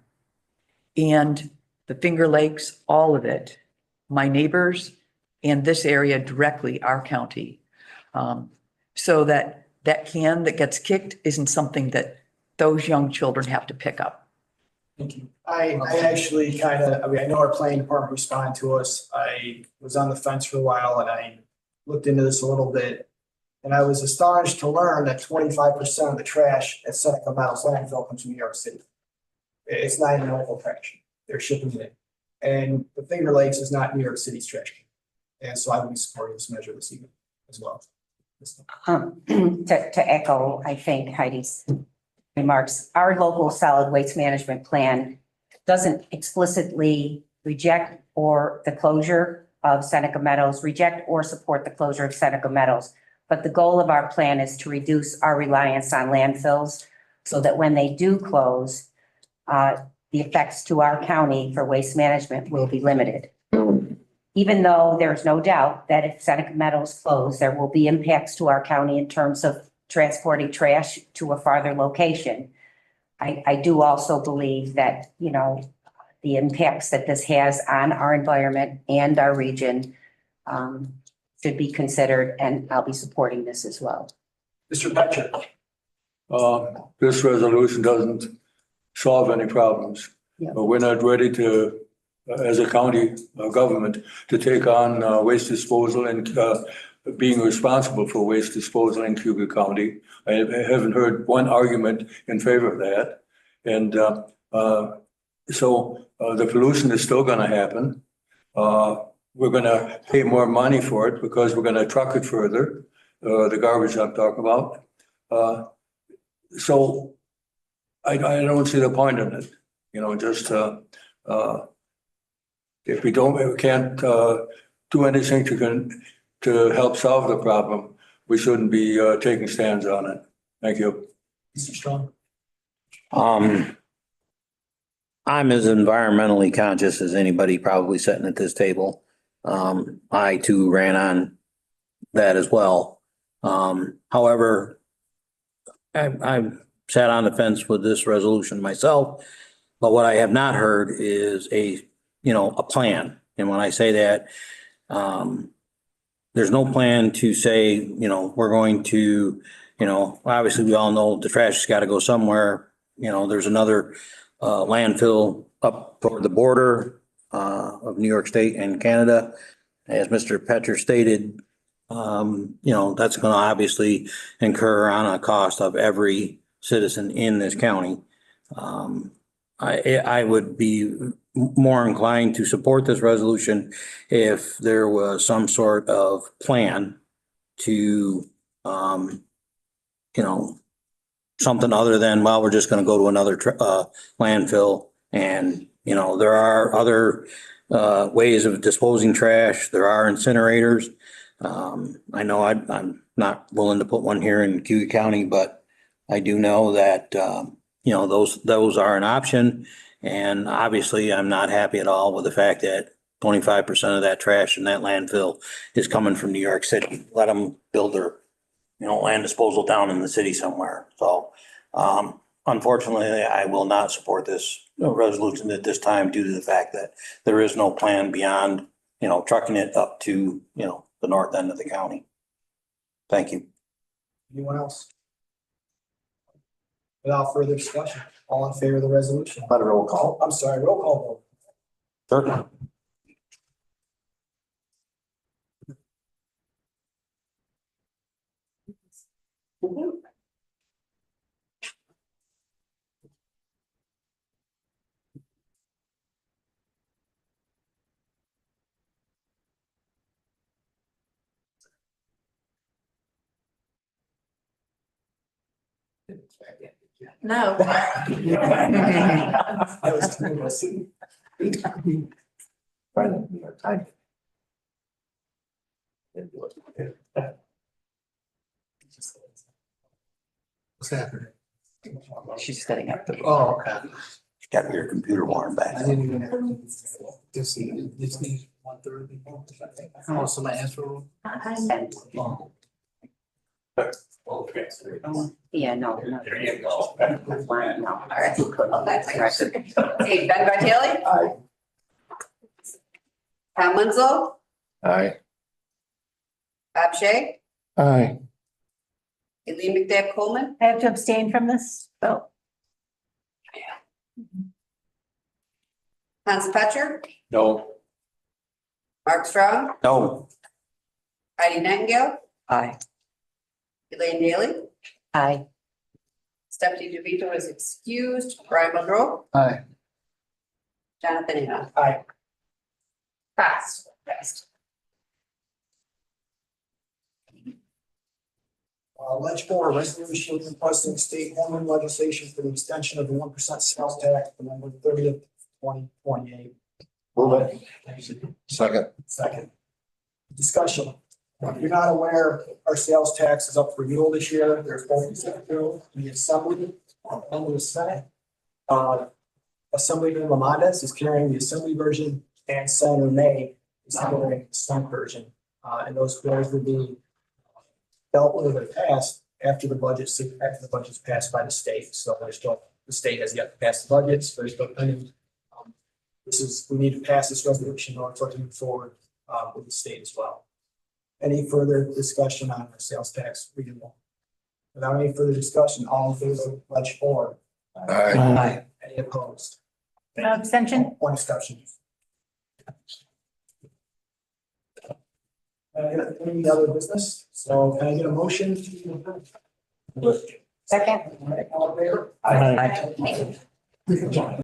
[SPEAKER 8] and the Finger Lakes, all of it, my neighbors, and this area directly, our county. So that can that gets kicked isn't something that those young children have to pick up.
[SPEAKER 2] Thank you. I actually I know our planning department responded to us. I was on the fence for a while and I looked into this a little bit. And I was astonished to learn that 25% of the trash at Seneca Meadows landfill comes from New York City. It's not even local trash. They're shipping it in. And the Finger Lakes is not New York City's trash. And so I will be supporting this measure this evening as well.
[SPEAKER 18] To echo, I think Heidi's remarks, our local solid waste management plan doesn't explicitly reject or the closure of Seneca Meadows, reject or support the closure of Seneca Meadows. But the goal of our plan is to reduce our reliance on landfills so that when they do close, the effects to our county for waste management will be limited. Even though there's no doubt that if Seneca Meadows close, there will be impacts to our county in terms of transporting trash to a farther location. I do also believe that, you know, the impacts that this has on our environment and our region should be considered, and I'll be supporting this as well.
[SPEAKER 2] Mr. Petcher.
[SPEAKER 17] This resolution doesn't solve any problems.
[SPEAKER 18] Yeah.
[SPEAKER 17] But we're not ready to, as a county government, to take on waste disposal and being responsible for waste disposal in Cayuga County. I haven't heard one argument in favor of that. And so the pollution is still going to happen. We're going to pay more money for it because we're going to truck it further, the garbage I'm talking about. So I don't see the point in it, you know, just if we can't do anything to help solve the problem, we shouldn't be taking stands on it. Thank you.
[SPEAKER 2] Mr. Strong.
[SPEAKER 13] I'm as environmentally conscious as anybody probably sitting at this table. I too ran on that as well. However, I've sat on the fence with this resolution myself, but what I have not heard is a plan. And when I say that, there's no plan to say, we're going to, obviously we all know the trash has got to go somewhere. There's another landfill up toward the border of New York State and Canada. As Mr. Petcher stated, that's going to obviously incur on a cost of every citizen in this county. I would be more inclined to support this resolution if there was some sort of plan to, something other than, well, we're just going to go to another landfill. And, there are other ways of disposing trash. There are incinerators. I know I'm not willing to put one here in Cayuga County, but I do know that, those are an option. And obviously, I'm not happy at all with the fact that 25% of that trash in that landfill is coming from New York City. Let them build their, land disposal down in the city somewhere. So, unfortunately, I will not support this resolution at this time due to the fact that there is no plan beyond, trucking it up to, the north end of the county. Thank you.
[SPEAKER 2] Anyone else? Without further discussion, all in favor of the resolution?
[SPEAKER 6] Let a roll call.
[SPEAKER 2] I'm sorry, roll call
[SPEAKER 13] Sure.
[SPEAKER 2] vote.
[SPEAKER 14] No.
[SPEAKER 2] I was trying to see.
[SPEAKER 12] What's happening?
[SPEAKER 8] She's setting up the.
[SPEAKER 12] Oh, okay.
[SPEAKER 13] Got your computer worn back.
[SPEAKER 12] I didn't even. This needs 130. Oh, somebody asked for one? Oh.
[SPEAKER 18] Yeah, no.
[SPEAKER 11] There you go.
[SPEAKER 18] Fine, no.
[SPEAKER 1] All right. Okay, Ben Vitale.
[SPEAKER 6] Aye.
[SPEAKER 1] Tom Winslow,
[SPEAKER 16] Aye.
[SPEAKER 1] Bob Shay,
[SPEAKER 15] Aye.
[SPEAKER 1] Eileen McDevitt Coleman,
[SPEAKER 3] I have to abstain from this vote.
[SPEAKER 1] Hans Petcher,
[SPEAKER 17] No.
[SPEAKER 1] Mark Strong,
[SPEAKER 13] No.
[SPEAKER 1] Heidi Nightingale,
[SPEAKER 8] Aye.
[SPEAKER 1] Elaine Daly,
[SPEAKER 18] Aye.
[SPEAKER 1] Stephanie DeVito is excused, Brian Mulgrew,
[SPEAKER 12] Aye.
[SPEAKER 1] Jonathan Eno.
[SPEAKER 2] Aye.
[SPEAKER 1] Passed.
[SPEAKER 2] Ledge 4, resolution requesting state homeland legislation for the extension of the 1% sales tax for November 30th, 2028.
[SPEAKER 6] Move it.
[SPEAKER 16] Second.
[SPEAKER 2] Second. Discussion. If you're not aware, our sales tax is up for renewal this year. There's both the Assembly and the Senate. Assemblyman Lamondes is carrying the Assembly version and Senator May is carrying the Senate version. And those bills will be dealt with or passed after the budget's passed by the state. So the state has yet to pass the budgets. There's still pending. We need to pass this resolution in order to move forward with the state as well. Any further discussion on the sales tax renewal? Without any further discussion, all in favor of Ledge 4?
[SPEAKER 16] Aye.
[SPEAKER 2] Any opposed?
[SPEAKER 3] Abstention?
[SPEAKER 2] One exception. Any other business? So can I get a motion to approve?
[SPEAKER 18] Second.
[SPEAKER 2] All in favor?
[SPEAKER 8] Aye.
[SPEAKER 2] Aye.